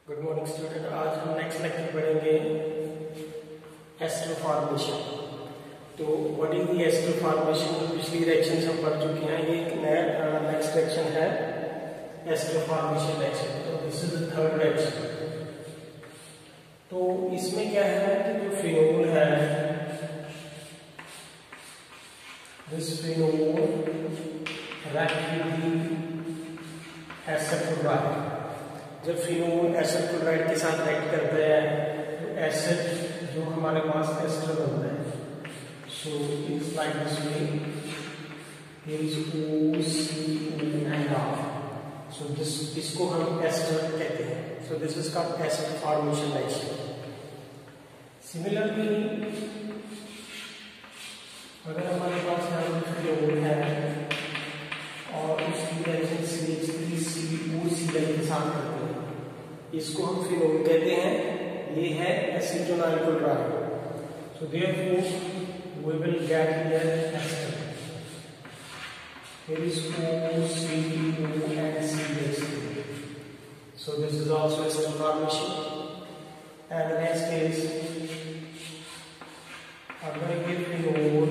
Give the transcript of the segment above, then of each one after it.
Good morning student. आज हम next lecture पढ़ेंगे एस्टर फॉर्मेशन। तो what is the ester formation? जो पिछली रिएक्शन हम पढ़ चुके हैं, ये एक नया नेक्स्ट रिएक्शन है एस्टर फॉर्मेशन रिएक्शन। तो this is the third reaction. तो इसमें क्या है कि जो फिनोल है, this phenol rapidly acid chloride, जब फिनोल एसिड क्लोराइड के साथ रिएक्ट करते हैं तो एसिड जो हमारे पास एस्टर बनता है। So it's like this way, is OCO so इसको हम एस्टर कहते हैं। So this is called ester formation reaction. Similarly अगर हमारे पास फिनोल है और उसकी रिएक्शन CH3COCl के साथ करते हैं, इसको हम फिनोल कहते हैं। ये है acetonyl chloride. So therefore we will get here ester. Here is OCO and CH3. So this is also ester formation. And the next is अगर ये फिनोल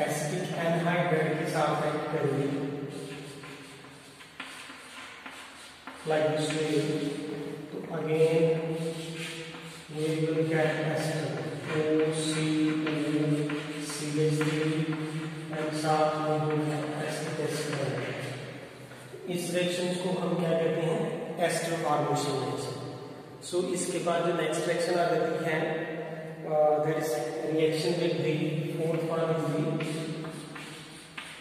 एसिटिक एनहाइड्राइड के साथ रिएक्ट करेंगे like this way, तो again we will get ester OCO CH3 and साथ में जो है एसिटिक एस्टर। इस रिएक्शन को हम क्या कहते हैं? Ester formation reaction. सो इसके बाद जो नेक्स्ट रिएक्शन आ जाती है that is reaction with the fourth one is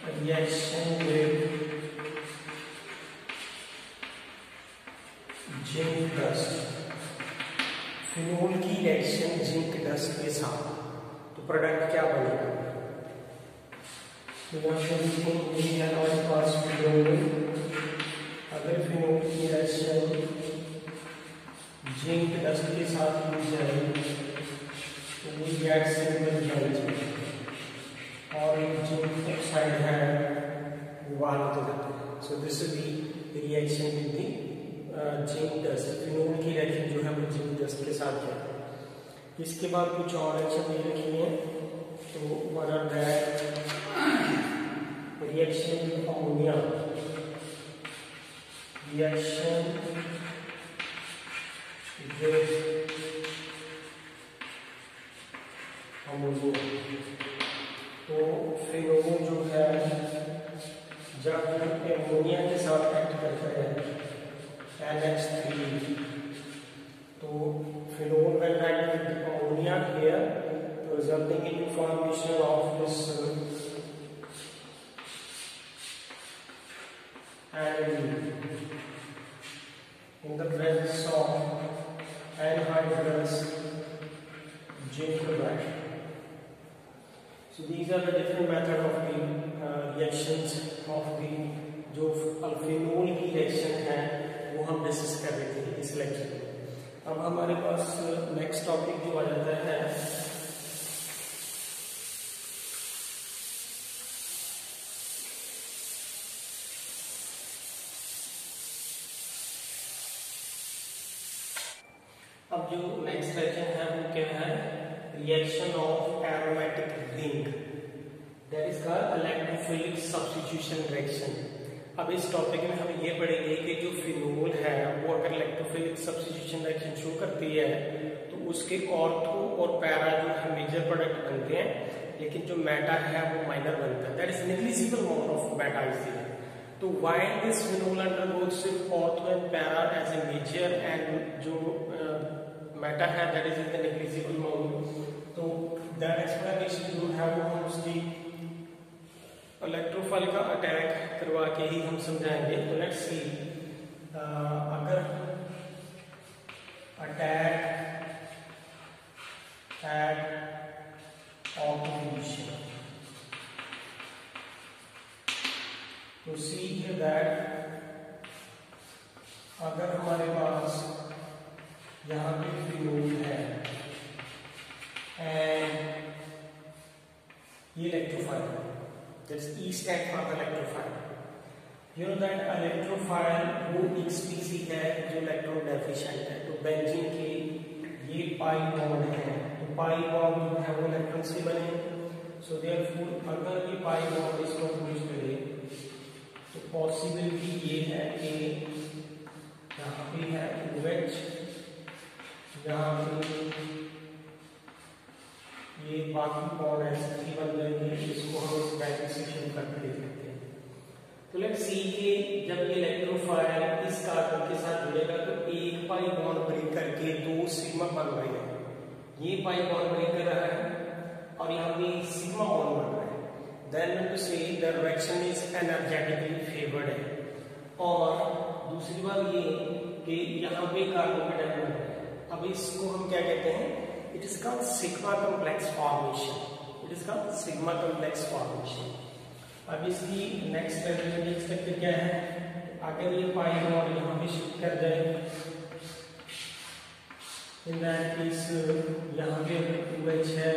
the reaction with zinc dust. Phenol की रिएक्शन जिंक डस्ट के साथ, तो प्रोडक्ट क्या बनेगा? तो यहाँ पे हमारे पास फिनोल, अगर फिनोल की रिएक्शन जिंक डस्ट के साथ की जाए तो वो गैस से निकल जाएगी और जिंक ऑक्साइड है वो बाहर निकल जाता है। सो this is the reaction with the zinc dust. Phenol की रिएक्शन जो है वो जिंक डस्ट के साथ है। इसके बाद कुछ और रिएक्शन दे रखी है, तो one are that reaction with ammonia, reaction with ammonia. तो फिनोल जो है जब अमोनिया के साथ एक्ट करता है NH3, तो phenol will react with the ammonia here, resulting in the formation of this aniline in the presence of anhydrous zinc chloride. So these are the different method of the reactions of the जो अल्फिनोल की reaction है वो हम discuss कर रहे थे इस lecture में। अब हमारे पास नेक्स्ट टॉपिक जो आ जाता है अब जो नेक्स्ट रिएक्शन है वो क्या है? Reaction of aromatic ring, that is called electrophilic substitution reaction. अब इस टॉपिक में हम ये पढ़ेंगे कि जो फिनोल है वो अगर इलेक्ट्रोफिलिक सब्स्टिट्यूशन रिएक्शन शो करती है तो उसके ऑर्थो और पैरा जो है मेजर प्रोडक्ट बनते हैं, लेकिन जो मेटा है वो माइनर बनता है। That is negligible amount of meta is there. तो while this phenol undergoes ortho and para as a major and जो मेटा है that is in the negligible amount. तो दैट एक्सप्लेनेशन जो है वो हम उसकी इलेक्ट्रोफाइल का अटैक करवा के ही हम समझाएंगे। तो लेट्स सी, अगर अटैक एट ऑक्सीडेशन, तो सी है दैट अगर हमारे पास यहाँ पे फिनोल है एंड ये इलेक्ट्रोफाइल है, that's E stand for the electrophile. You know that electrophile वो एक species है जो इलेक्ट्रॉन डेफिशिएंट है। तो बेंजीन के ये पाई बॉन्ड है, तो पाई बॉन्ड जो है वो इलेक्ट्रॉन से बने। सो देयरफॉर अगर ये पाई बॉन्ड इसको अप्रोच करे तो पॉसिबिलिटी ये है कि यहाँ पे है OH, यहाँ पे ये बाकी बॉन्ड ऐसे ही बन जाएंगे, इसको हम इस बेंजीन से शुरू करके देख सकते हैं। तो लेट्स सी के जब ये इलेक्ट्रोफाइल इस कार्बन के साथ जुड़ेगा तो एक पाई बॉन्ड ब्रेक करके 2 सिग्मा बन रहे हैं। ये पाई बॉन्ड ब्रेक कर रहा है और यहाँ पे सिग्मा बॉन्ड बन रहा है। देन टू से the reaction is energetically favoured है। और दूसरी बात ये कि यहाँ पे कार्बन का डायमंड है। अब इसको हम क्या कहते हैं, it is called sigma complex formation. It is called sigma complex formation. अब इसकी नेक्स्ट स्ट्रक्चर क्या है, अगर ये पाई बॉन्ड यहाँ पे शिफ्ट कर जाए इन दैट केस यहाँ पे OH है,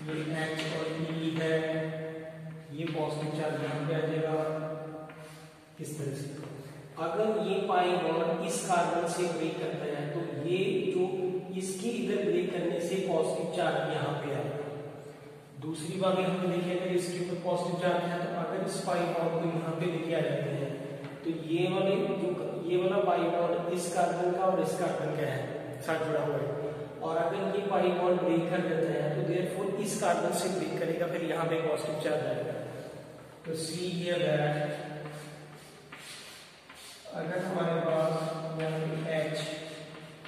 ये H और E है, ये पॉजिटिव चार्ज यहाँ पे आ जाएगा इस तरह से। अगर ये पाई बॉन्ड इस कार्बन से ब्रेक करता है तो ये जो इसके इधर ब्रेक करने से पॉजिटिव चार्ज यहाँ पे आएगा। दूसरी बात हम देखें अगर इसके ऊपर पॉजिटिव चार्ज है तो अगर इस पाई बॉन्ड को यहाँ पे लेके आ जाते हैं तो ये वाला पाई बॉन्ड इस कार्बन का और इस कार्बन का है साथ जुड़ा हुआ है। और अगर ये पाई बॉन्ड ब्रेक कर देता है तो देयरफॉर इस कार्बन से ब्रेक करेगा, फिर यहाँ पे पॉजिटिव चार्ज आएगा। तो सी हियर दैट अगर हमारे पास यहाँ पे H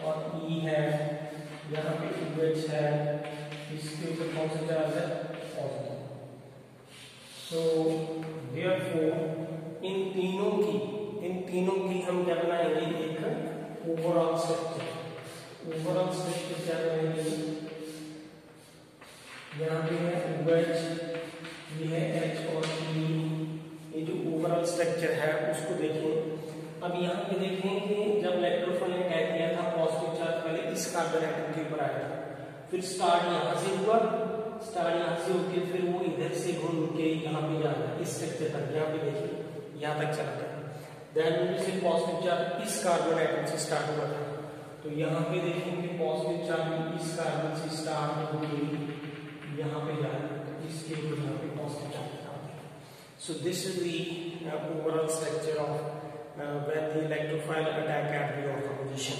और E है, यहाँ पे OH है, इसके ऊपर कौन सा चार्ज है, पॉजिटिव। सो देयरफॉर इन तीनों की हम क्या बनाएंगे, एक ओवरऑल स्ट्रक्चर क्या बनाएंगे। यहाँ पे है OH, ये है H और E। ये जो ओवरऑल स्ट्रक्चर है उसको देखें। अब यहाँ पे देखें कि जब इलेक्ट्रोफाइल ने अटैक किया था पॉजिटिव चार्ज पहले इस कार्बन एटम के ऊपर आया था, फिर स्टार्ट यहाँ से हुआ, स्टार्ट यहाँ से होके फिर वो इधर से घूम के यहाँ पे जा रहा है इस स्ट्रक्चर तक। यहाँ पे देखिए यहाँ तक चला गया। देन से पॉजिटिव चार्ज इस कार्बन एटम से स्टार्ट हुआ था, तो यहाँ पे देखेंगे पॉजिटिव चार्ज इस कार्बन से स्टार्ट होके यहाँ पे जा रहा है, तो इसके ऊपर यहाँ पे पॉजिटिव चार्ज आता है। सो this is the overall structure of when the electrophile attack at the ortho position.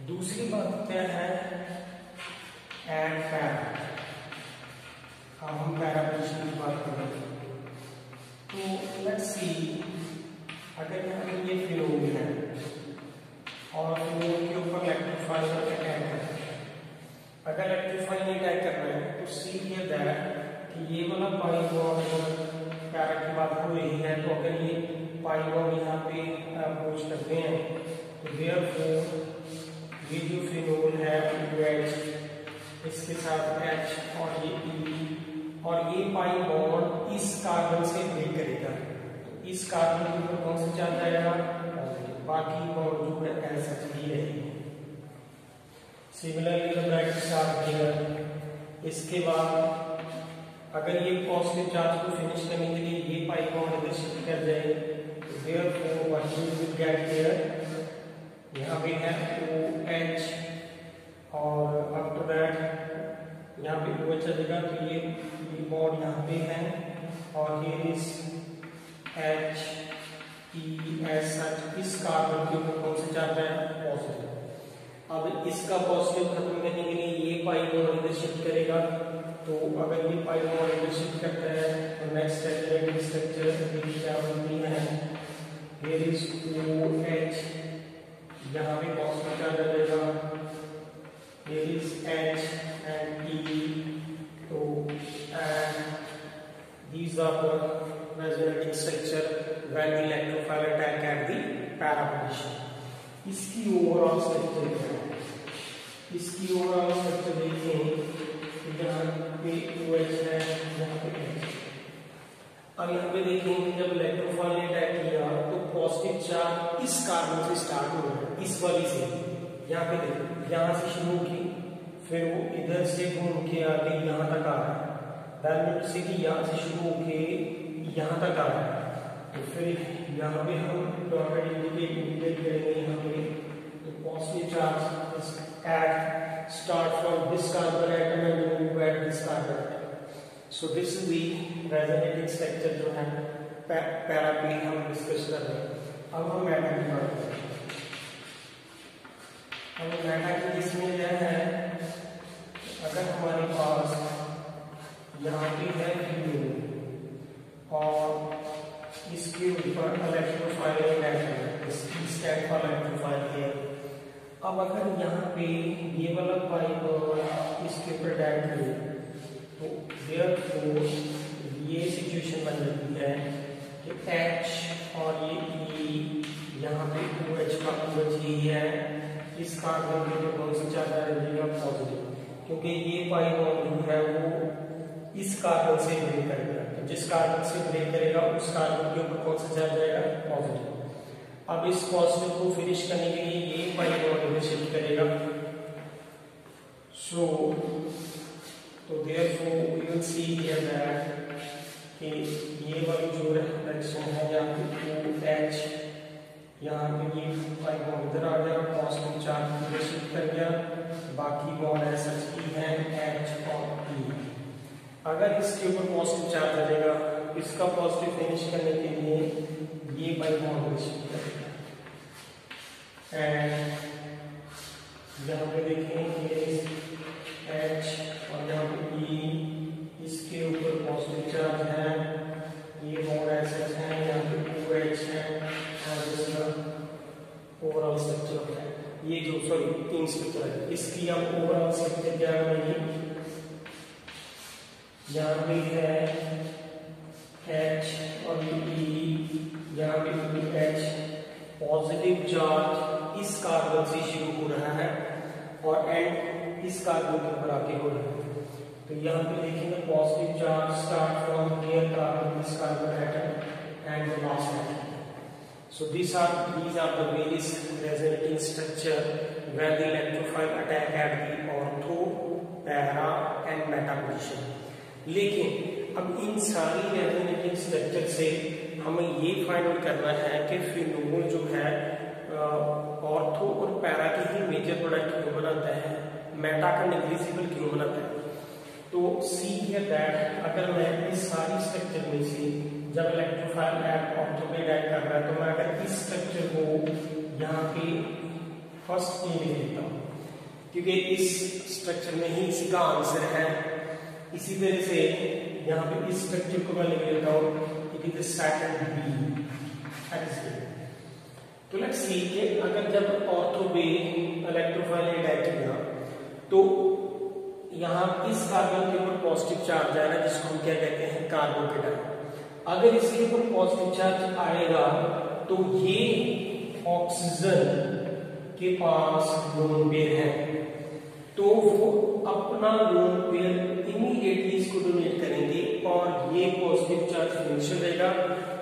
दूसरी बात क्या है, एड पैरा। अब हम पैरा पोजिशन की बात करेंगे तो लेट्स सी अगर यहाँ पे ये फिनोल है और फिनोल के ऊपर इलेक्ट्रोफाइल अटैक कर रहा है। अगर इलेक्ट्रोफाइल ने अटैक कर रहा है तो सी हियर दैट कि ये वाला पाई बॉन्ड पैरा की बात हो रही है, तो अगर ये पाई बॉन्ड यहाँ पे अप्रोच करते हैं तो देयरफॉर ये जो फिनोल है OH, इसके साथ H और ये E, और ये पाई बॉन्ड इस कार्बन से ब्रेक करेगा तो इस कार्बन के ऊपर कौन सा चार्ज आएगा, पॉजिटिव। बाकी बॉन्ड जो है ऐसा ही रहेगी। Similarly the bracket charge here. इसके बाद अगर ये पॉजिटिव चार्ज को फिनिश करने के लिए ये पाई बॉन्ड इधर शिफ्ट कर जाए तो therefore what you will get here, यहाँ पे है OH और आफ्टर दैट यहाँ पे OH चलेगा तो ये बॉन्ड यहाँ पे है और ये इस H E S इस कार्बन के ऊपर कौन सा चार्ज है, पॉजिटिव। अब इसका पॉजिटिव खत्म करने के लिए ये पाई बॉन्ड इधर शिफ्ट करेगा, तो अगर ये पाई बॉन्ड इधर शिफ्ट करता है तो नेक्स्ट स्ट्रक्चर क्या बनती है, हियर इज OH, यहाँ पे पॉजिटिव चार्ज आ जाएगा, here is H and E, तो these are the resonating structure when the electrophile attack at the para position. इसकी ओवरऑल स्ट्रक्चर क्या है, इसकी ओवरऑल स्ट्रक्चर देखें तो यहाँ पे OH है, यहाँ पे H। अब यहाँ पे देखें जब इलेक्ट्रोफाइल ने अटैक किया तो पॉजिटिव चार्ज इस कार्बन से स्टार्ट हो रहा है, इस वाली से। यहाँ पे देखो यहाँ से शुरू की फिर वो इधर से घूम के आगे यहाँ तक आ रहा है, दैट से कि यहाँ से शुरू होके यहाँ तक आ रहा है। तो फिर यहाँ पे हम डॉटेड इंडिकेट करेंगे सो this is the resonating structure जो है पैरा के लिए हम डिस्कस कर रहे हैं। अब हम मेटा की बात करें। अब मेटा की जिसमें यह है, अगर हमारे पास यहाँ पे है फ्लूइड और इसके ऊपर इलेक्ट्रोफाइल स्टैंड फॉर इलेक्ट्रोफाइल है। अब अगर यहाँ पे ये वाला पाइप इसके ऊपर डैट करें तो देयरफॉर ये सिचुएशन बन जाती है कि H और ये E यहाँ पे OH का OH ही है, इस कार्बन के ऊपर कौन सा चार्ज आ रहेगा पॉजिटिव, क्योंकि ये पाई बॉन्ड जो है वो इस कार्बन से ब्रेक करेगा। तो जिस कार्बन से ब्रेक करेगा उस कार्बन के ऊपर कौन सा चार्ज आएगा पॉजिटिव। अब इस पॉजिटिव को फिनिश करने के लिए ये पाई बॉन्ड में शिफ्ट करेगा। सो तो therefore we will see here that कि ये वाली जो रिएक्शन है यहाँ पे OH, यहाँ पे ये पाई बॉन्ड इधर आ गया, पॉजिटिव चार्ज इधर शिफ्ट कर गया, बाकी बॉन्ड ऐसा ही है H और E। अगर इसके ऊपर पॉजिटिव चार्ज आ जाएगा, इसका पॉजिटिव फिनिश करने के लिए ये पाई बॉन्ड शिफ्ट करेगा। एंड यहाँ पे देखें ये H और यहाँ पे E, इसके ऊपर पॉजिटिव चार्ज है, ये बॉन्ड ऐसा है, यहाँ पे OH है और इसका ओवरऑल स्ट्रक्चर है। ये जो सॉरी तीन स्ट्रक्चर है, इसकी हम ओवरऑल स्ट्रक्चर क्या करेंगे, यहाँ पे है H और E, यहाँ पे H, पॉजिटिव चार्ज इस कार्बन से शुरू हो रहा है और एंड इस कार्बन के ऊपर आके हो रहा है। तो यहाँ पे देखेंगे positive charge start from here carbon, this carbon atom and the last atom. So these are the various resonating structure where the electrophile attack at the ortho, para and meta position. लेकिन अब इन सारी resonating structure से हमें ये find out करना है कि phenol जो है ऑर्थो और पैरा के ही मेजर प्रोडक्ट क्यों बनाता है, मेटा का नेग्लिजिबल क्यों बनाता है। तो सी हियर दैट अगर मैं इस सारी स्ट्रक्चर में से जब इलेक्ट्रोफाइल एट ऑर्थो पे अटैक कर रहा है तो मैं अगर इस स्ट्रक्चर को यहाँ पे फर्स्ट ए लिख देता हूँ, क्योंकि इस स्ट्रक्चर में ही इसी का आंसर है। इसी तरह से यहाँ पे इस स्ट्रक्चर को मैं लिख देता हूँ, इट इज सेकंड बी। तो लेट्स सी कि अगर जब ऑर्थो पे इलेक्ट्रोफाइल अटैक किया तो यहाँ इस कार्बन के ऊपर पॉजिटिव चार्ज आएगा, जिसको हम क्या कहते हैं कार्बोकेटाइन। अगर इसके ऊपर पॉजिटिव चार्ज आएगा तो ये ऑक्सीजन के पास लोन पेयर है, तो वो अपना लोन पेयर इमीडिएटली इसको डोनेट करेंगे और ये पॉजिटिव चार्ज फिनिश हो जाएगा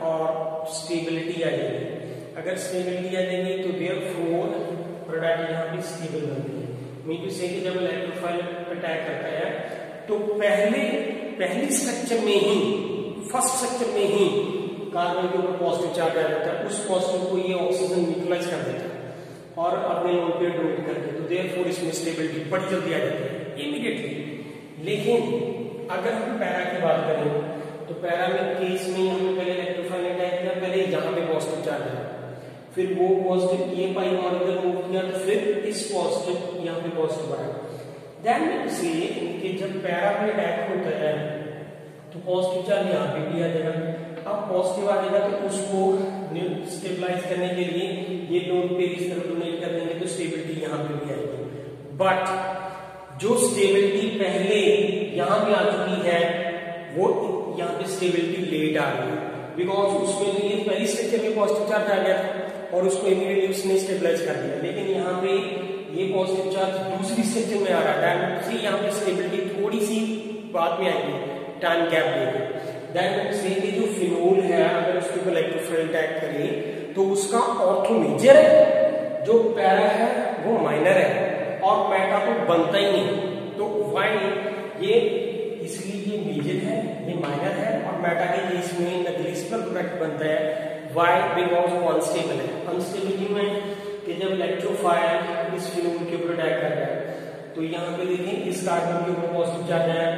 और स्टेबिलिटी आ जाएगी। अगर स्टेबिलिटी आ जाएगी तो देयरफॉर प्रोडक्ट यहाँ पे स्टेबल बनती है। मीन टू से कि जब इलेक्ट्रोफाइल अटैक करता है तो पहली स्ट्रक्चर में ही, फर्स्ट स्ट्रक्चर में ही कार्बन के ऊपर पॉजिटिव चार्ज आ जाता है, उस पॉजिटिव को ये ऑक्सीजन न्यूट्रलाइज कर देता है और अपने लोन पे डोनेट करते हैं। तो देयरफॉर इसमें स्टेबिलिटी बड़ी जल्दी आ जाती है इमीडिएटली। लेकिन अगर हम पैरा की बात करें तो पैरा में केस में हमने पहले इलेक्ट्रोफाइल अटैक किया, पहले यहाँ पे पॉजिटिव चार्ज है, फिर वो पॉजिटिव ये पाई और इधर मूव किया तो फिर इस पॉजिटिव यहाँ पे पॉजिटिव आया। देन से कि जब पैरा पे अटैक होता है तो पॉजिटिव चार्ज यहाँ पे भी आ जाएगा। अब पॉजिटिव आ जाएगा तो उसको स्टेबलाइज करने के लिए ये लोन पे इस तरह डोनेट कर देंगे तो स्टेबिलिटी यहाँ पे भी आएगी। बट जो स्टेबिलिटी पहले यहाँ पे आ चुकी है वो यहाँ पे स्टेबिलिटी लेट आ रही है, बिकॉज उसमें तो ये पहली स्ट्रक्चर में पॉजिटिव चार्ज आ गया था और उसको इमीडिएटली उसने स्टेबलाइज कर दिया। लेकिन यहाँ पे ये पॉजिटिव चार्ज दूसरी स्ट्रक्चर में आ रहा है, यहाँ पे स्टेबिलिटी थोड़ी सी बाद में आएगी, टाइम गैप देगी। दैट से कि जो फिनोल है अगर उसके ऊपर इलेक्ट्रोफाइल अटैक करे तो उसका ऑर्थो मेजर है, जो पैरा है वो माइनर है और मेटा तो बनता ही नहीं। तो वाई ये इसलिए ये मेजर है, ये माइनर है और मेटा के केस में नेग्लिजिबल प्रोडक्ट बनता है। वाई बिकॉज वो अनस्टेबल है। अनस्टेबल क्यों है कि जब इलेक्ट्रोफाइल इस फिनोल के ऊपर अटैक कर रहा है तो यहाँ पे देखें इस कार्बन के ऊपर पॉजिटिव चार्ज है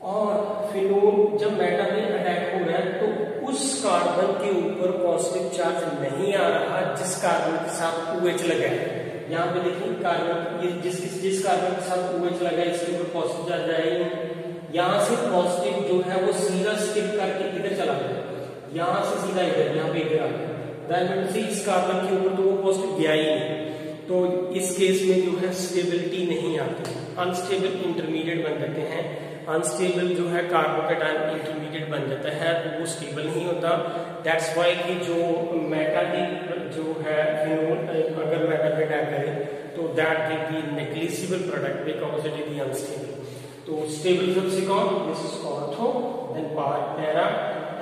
और फिनोल जब मेटा में अटैक हो रहा है तो उस कार्बन के ऊपर पॉजिटिव चार्ज नहीं आ रहा जिस कार्बन के साथ OH लगा है। यहाँ पे देखिए कार्बन ये जिस कार्बन के साथ OH लगा है इसके ऊपर पॉजिटिव चार्ज आएगा। यहाँ से पॉजिटिव जो है वो सीधा स्किप करके इधर चला गया, यहाँ से सीधा इधर, यहाँ पे इधर आ गया। दैट इस कार्बन के ऊपर तो वो पॉजिटिव गया ही नहीं, तो इस केस में जो है स्टेबिलिटी नहीं आती, अनस्टेबल इंटरमीडिएट बन जाते हैं। अनस्टेबल जो है कार्बोकेटायन इंटरमीडिएट बन जाता है तो वो स्टेबल नहीं होता। दैट्स वाई कि जो मेटालिक जो है फिनोल अगर मेटल पे अटैक करे तो that will be negligible product because it is unstable. तो स्टेबल सबसे कौन, this is ortho, then para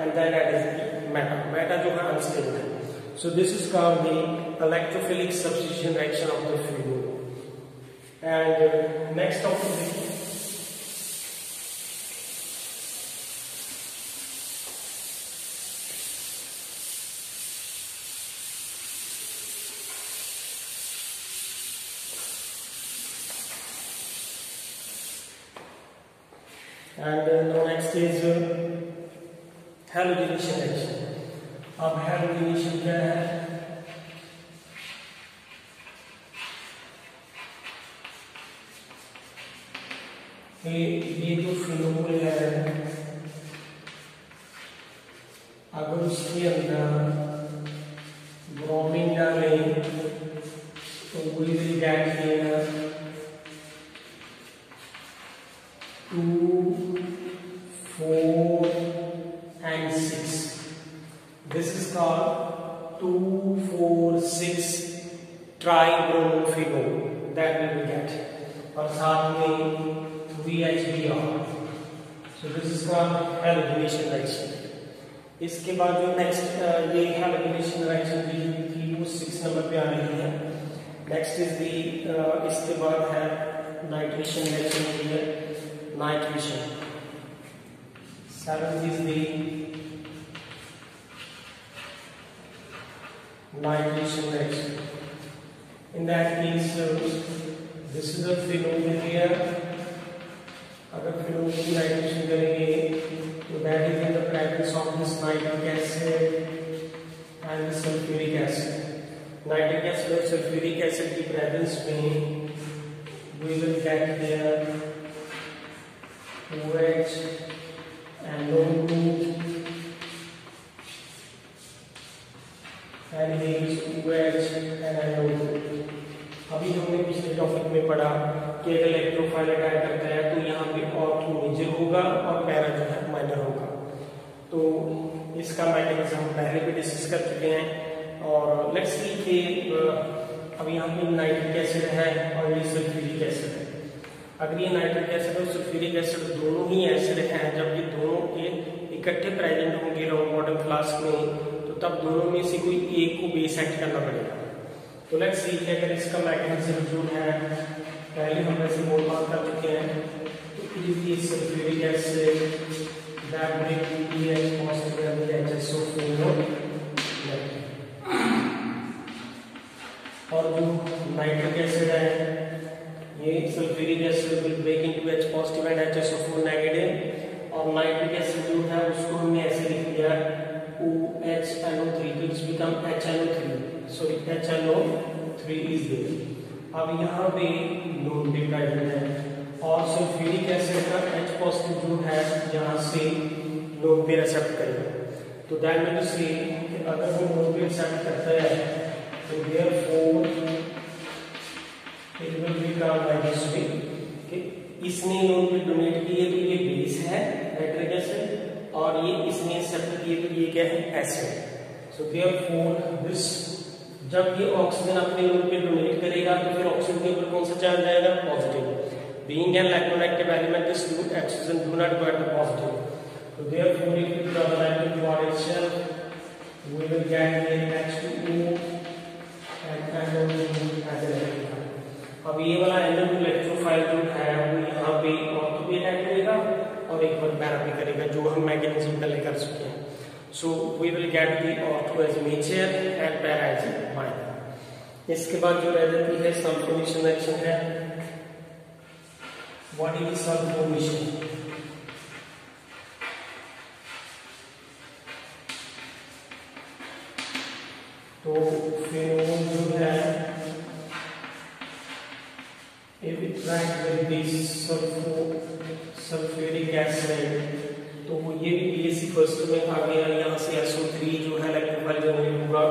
and then that is meta. Meta जो है अनस्टेबल है। So this is called the electrophilic substitution reaction of the phenol. And next topic. And the next is halogenation reaction. अब हैलोजेनेशन क्या है, ये जो phenol है अगर उसके अंदर ब्रोमीन डालें तो we will get here 2, 4 and 6. This is called 2,4,6 tribromophenol that we will get, और साथ में 3HBr. So this is called halogenation reaction. इसके बाद जो नेक्स्ट ये halogenation reaction थी वो 6 नंबर पे आ रही है। नेक्स्ट इज दी इसके बाद है नाइट्रेशन reaction है, nitration. 7th is the nitration reaction. In that case, this is a phenol here. अगर phenol की नाइट्रेशन करेंगे तो that is in the presence of this nitric acid and the sulfuric acid. Nitric acid और sulfuric acid की presence में we will get there OH and NO2 and here is OH and NO2. अभी हमने पिछले topic में पढ़ा कि एक इलेक्ट्रोफाइल अटैक करता है तो यहाँ पे ऑर्थो मेजर होगा और पैरा जो है माइनर होगा। तो इसका मैकेनिज्म हम पहले भी डिस्कस कर चुके हैं। और लेट्स सी कि अब यहाँ पे नाइट्रिक एसिड है और ये सल्फ्यूरिक एसिड है। अगर ये नाइट्रिक एसिड और सल्फ्यूरिक एसिड दोनों ही एसिड हैं, जब ये दोनों के इकट्ठे प्रेजेंट होंगे राउंड बॉटम फ्लास्क में तो तब दोनों में से कोई एक को बेस एक्ट करना पड़ेगा। तो लेट्स सी कि अगर इसका मैकेनिज्म जो है पहले हम वैसे बहुत बात कर चुके हैं तो is sulphuric acid that break pH positive and HSO4 और जो नाइट्रिक एसिड है ये sulphuric acid will break into H positive and HSO4 negative. और नाइट्रिक एसिड जो है उसको हमने ऐसे लिख दिया OHNO3 तो it's become HNO3, sorry HNO3 is there. अब यहाँ पे लोन पे प्रेजेंट है और सल्फ्यूरिक एसिड का H पॉजिटिव जो है यहाँ से लोन पे एक्सेप्ट करेगा। तो दैट मींस कि अगर वो लोन पे एक्सेप्ट करता है तो therefore it will become like this वे कि इसने लोन पे डोनेट किए तो ये बेस है नाइट्रिक एसिड और ये इसने एक्सेप्ट किए तो ये क्या है एसिड। सो देयरफॉर दिस जब ये ऑक्सीजन अपने लोन पे डोनेट करेगा तो फिर ऑक्सीजन के ऊपर कौन सा चार्ज आएगा, positive. Being an electronegative element this oxygen do not get the positive. So therefore, if we draw the line toward itself, we will get the H2O and NO2 as an electrophile. अब ये वाला NO2 electrophile जो है वो यहाँ पे ortho पे attack करेगा और एक बार पैरा पे करेगा, जो हम मैकेनिज्म पहले कर चुके हैं। So we will get the ortho as major and para as minor. इसके बाद जो रह जाती है सल्फोनेशन रिएक्शन है। What is sulphonation? तो फिनोल जो है if it reacts with this sulphuric acid तो ये भी BSC फर्स्ट में आ गया, यहाँ से SO3 जो है इलेक्ट्रोफाइल जनरेट होगा,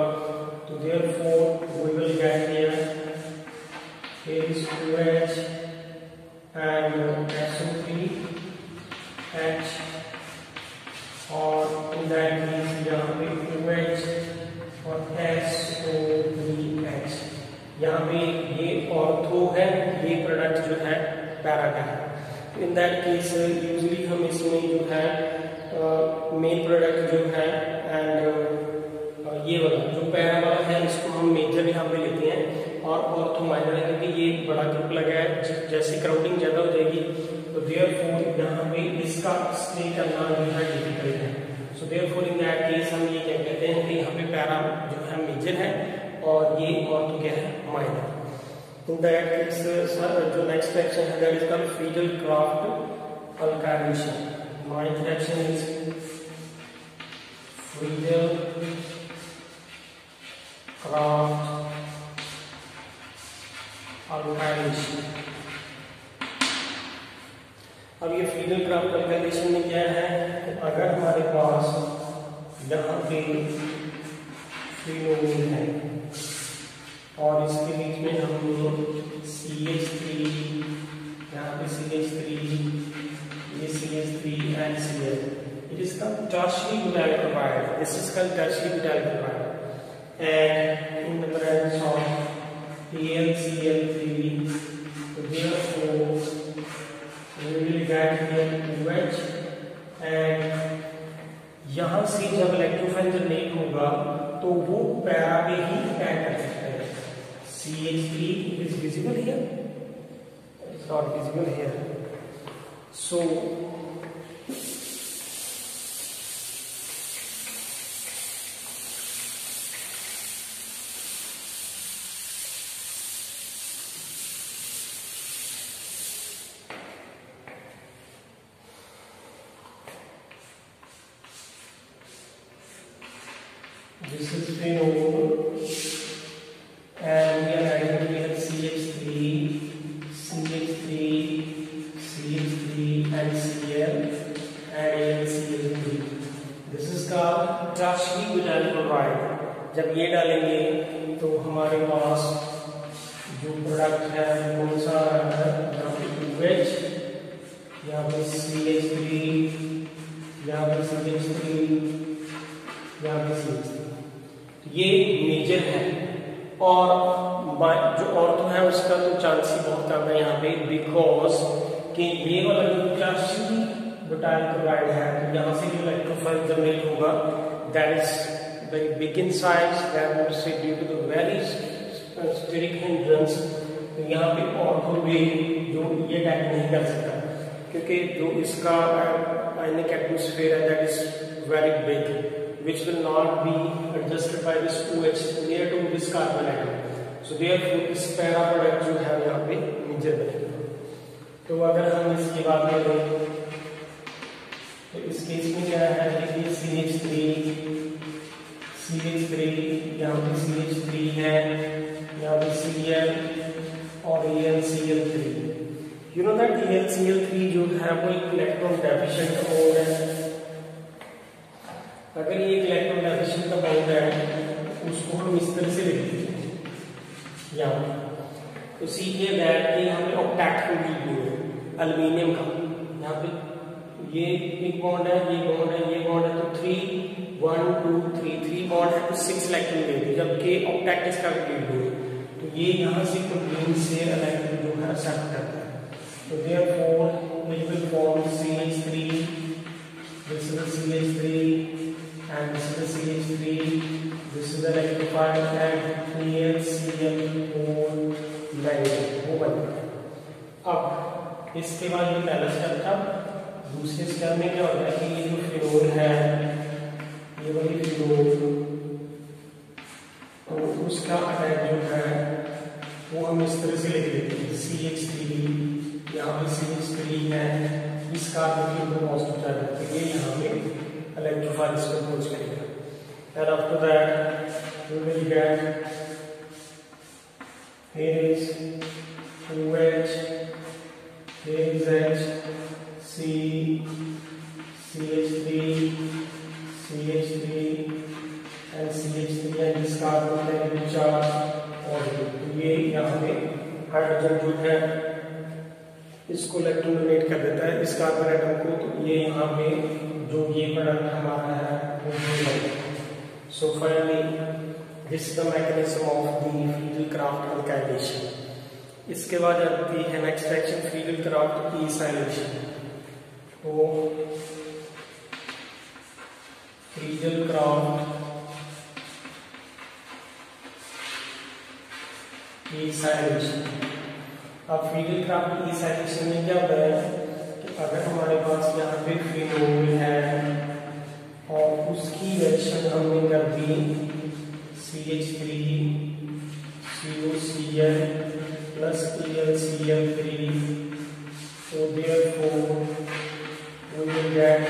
तो therefore we will get here is OH and SO3 H, और in that case यहाँ पे OH और SO3H, यहाँ पे ये ऑर्थो है, ये प्रोडक्ट जो है पैरा का है। इन दैट केस यूजली हम इसमें जो है मेन प्रोडक्ट जो है एंड ये वाला जो पैरा वाला है इसको हम मेजर यहाँ पे लेते हैं और ऑर्थो माइनर है, क्योंकि ये बड़ा ग्रुप लगा है, जैसे क्राउडिंग ज्यादा हो जाएगी तो देयरफॉर यहाँ पे इसका स्टे करना जो है डिफिकल्ट है। So therefore in that case हम ये क्या कहते हैं कि यहाँ पे पैरा जो है मेजर है और ये ऑर्थो क्या है माइनर। In that case, जो next reaction है that is called Friedel-Crafts alkylation. My reaction is Friedel-Crafts alkylation. अब ये Friedel-Crafts alkylation में क्या है कि अगर हमारे पास यहाँ पे फिनोल है और इसके बीच में हम CH3, यहाँ पे CH3, ये CH3 and Cl. It is called tertiary butyl chloride. This is called tertiary butyl chloride. And in the presence of AlCl3, so therefore we will get here OH, and यहाँ से जब electrophile generate होगा तो वो para पे ही attack कर सकता है। CH3 is visible here, it's not visible here, so this is phenol and we are adding here CH3, and Cl and AlCl3. This is called tertiary butyl chloride. जब ये डालेंगे तो हमारे पास जो प्रोडक्ट है कौन सा है, यहाँ पे OH, यहाँ पे CH3, यहाँ पे CH3, यहाँ पे CH3, ये मेजर है। और जो ऑर्थो है उसका तो चांस ही बहुत कम है यहाँ पे, बिकॉज कि ये वाला जो टर्शियरी बुटाइल क्लोराइड है तो यहाँ से जो इलेक्ट्रोफाइल जनरेट होगा that is very big in size, that से due to the very steric hindrance, तो यहाँ पे ऑर्थो भी जो ये अटैक नहीं कर सकता, क्योंकि जो इसका आयनिक एटमॉस्फेयर है that is very big, which will not be adjusted by this OH near to this carbon atom. So therefore इस पैरा प्रोडक्ट जो है यहाँ पे मेजर बनेगा। तो अगर हम इसकी बात करें तो इस केस में क्या है कि CH3, यहाँ पे CH3 है, यहाँ पे Cl और AlCl3। You know that AlCl3 जो है वो एक इलेक्ट्रॉन डेफिशिएंट मोड है। अगर ये इलेक्ट्रॉन डेफिशिएंट का बॉन्ड है उसको हम इस तरह से लिखते हैं यहाँ, तो सीखे दैट कि यहाँ पे ऑक्टेट को ली हुई है एल्यूमिनियम का, यहाँ पे ये एक बॉन्ड है, ये बॉन्ड है, ये बॉन्ड है, तो 3 1 2 3 बॉन्ड है तो 6 इलेक्ट्रॉन लेंगे, जबकि ऑक्टेट इसका कंप्लीट हुई है तो ये यहाँ से प्रोटीन से इलेक्ट्रॉन जो है एक्सेप्ट करता है। तो therefore it will form CH3, this is CH3 and this is the CH3, this is the electrified and AlCl4 negative वो बनता है। अब इसके बाद ये पहला स्टेप था, दूसरे स्टेप में क्या होता है कि ये जो फिनोल है, ये वाली फिनोल, तो उसका अटैक जो है वो हम इस तरह से लिख लेते हैं CH3, यहाँ पे CH3 है, इस कार्बन के ऊपर पॉजिटिव चार्ज है, तो ये यहाँ पे electrophiles को खोज करेगा। And after that we will get, here is OH, here is H, C, CH3, CH3 and CH3 and इस कार्बन नेगेटिव चार्ज और ये यहाँ पे हाइड्रोजन जो है इसको इलेक्ट्रॉन डोनेट कर देता है इस कार्बन एटम को, तो ये यहाँ पे जो ये प्रोडक्ट हमारा है वो ये। So finally this is the mechanism of the fiddle-craft alkylation. इसके बाद आती है नेक्स्ट रिएक्शन फिडल-क्राफ्ट एसाइलेशन। तो फिडल-क्राफ्ट एसाइलेशन। अब फिडल-क्राफ्ट एसाइलेशन में क्या होता है कि अगर हमारे पास यहाँ पे फिनोल है और उसकी रिएक्शन हमने कर दी CH3 COCl plus AlCl3, so therefore we will get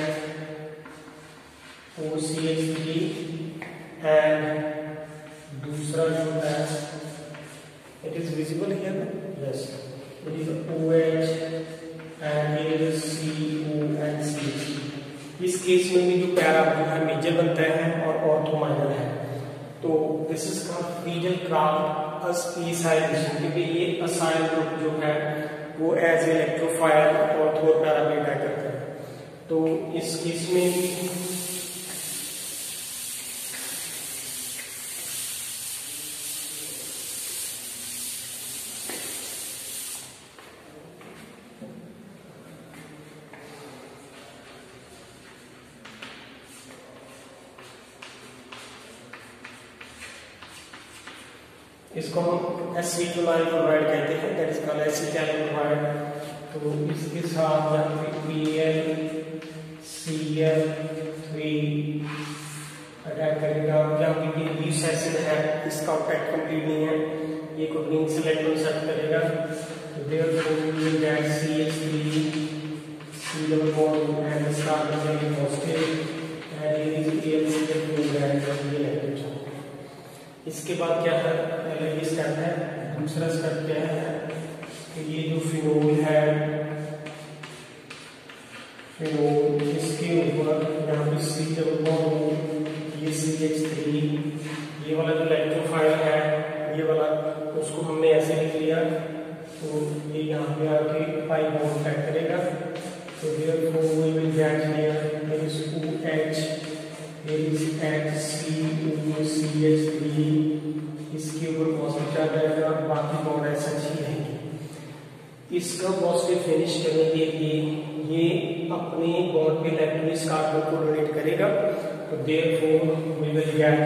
OCH3 and दूसरा जो है it is visible here, yes, it is OH and here is CO and CH3। इस केस में भी जो पैरा जो है मेजर बनता है और ऑर्थो माइनर है, तो this is called fiddle-craft acylation, क्योंकि ये असाइल ग्रुप जो है वो एज इलेक्ट्रोफाइल ऑर्थो और पैरा में अटैक करता है। तो इस केस में भी इसको हम एसिटाइल क्लोराइड कहते हैं, that is called acetyl chloride. तो इसके साथ यहाँ पे PlCl3 अटैक करेगा, क्या ये लीस एसिड है, इसका अटैक कंप्लीट नहीं है, ये को ग्रीन से इलेक्ट्रॉन सेट करेगा, तो therefore we will get CH3 C double bond and this carbon very positive and here is AlCl2 and negative charge। इसके बाद क्या है, पहले ये स्टेप है, दूसरा स्टेप क्या है कि ये जो फिनोल है, फिनोल इसके ऊपर यहाँ पे C डबल बॉन्ड, ये CH3, ये वाला जो इलेक्ट्रोफाइल है ये वाला, उसको हमने ऐसे लिख लिया, तो ये यहाँ पे आके पाई बॉन्ड सेट करेगा, तो therefore we will get here there is OH, there is HCOCH3, इसके ऊपर पॉजिटिव चार्ज आएगा, बाकी बॉन्ड ऐसा ही रहेंगे। इसका पॉजिटिव फिनिश करने के लिए ये अपने बॉन्ड पे इलेक्ट्रॉन इस कार्बन को डोनेट करेगा, तो therefore we will get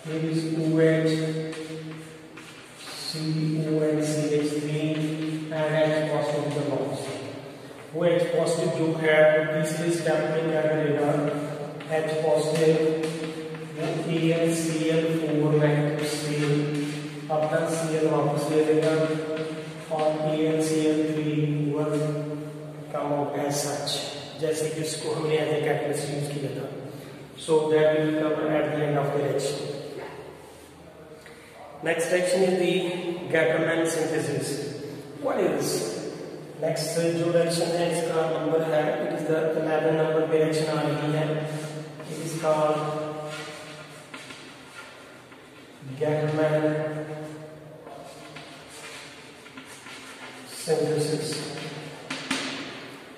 here is OH, CO and CH3 and H positive the bonds। OH positive जो है वो तीसरे स्टेप में क्या करेगा, H पॉजिटिव वो AlCl4 नेगेटिव से अपना Cl वापस ले लेगा और AlCl3 will come out as such, जैसे कि इसको हमने एज ए कैटलिस्ट यूज किया था। So that will come at the end of the reaction। Next reaction is the Gattermann synthesis। What is this? Next जो reaction है इसका number है, it is the 11 नंबर पे reaction आ रही है, it is called Gattermann synthesis।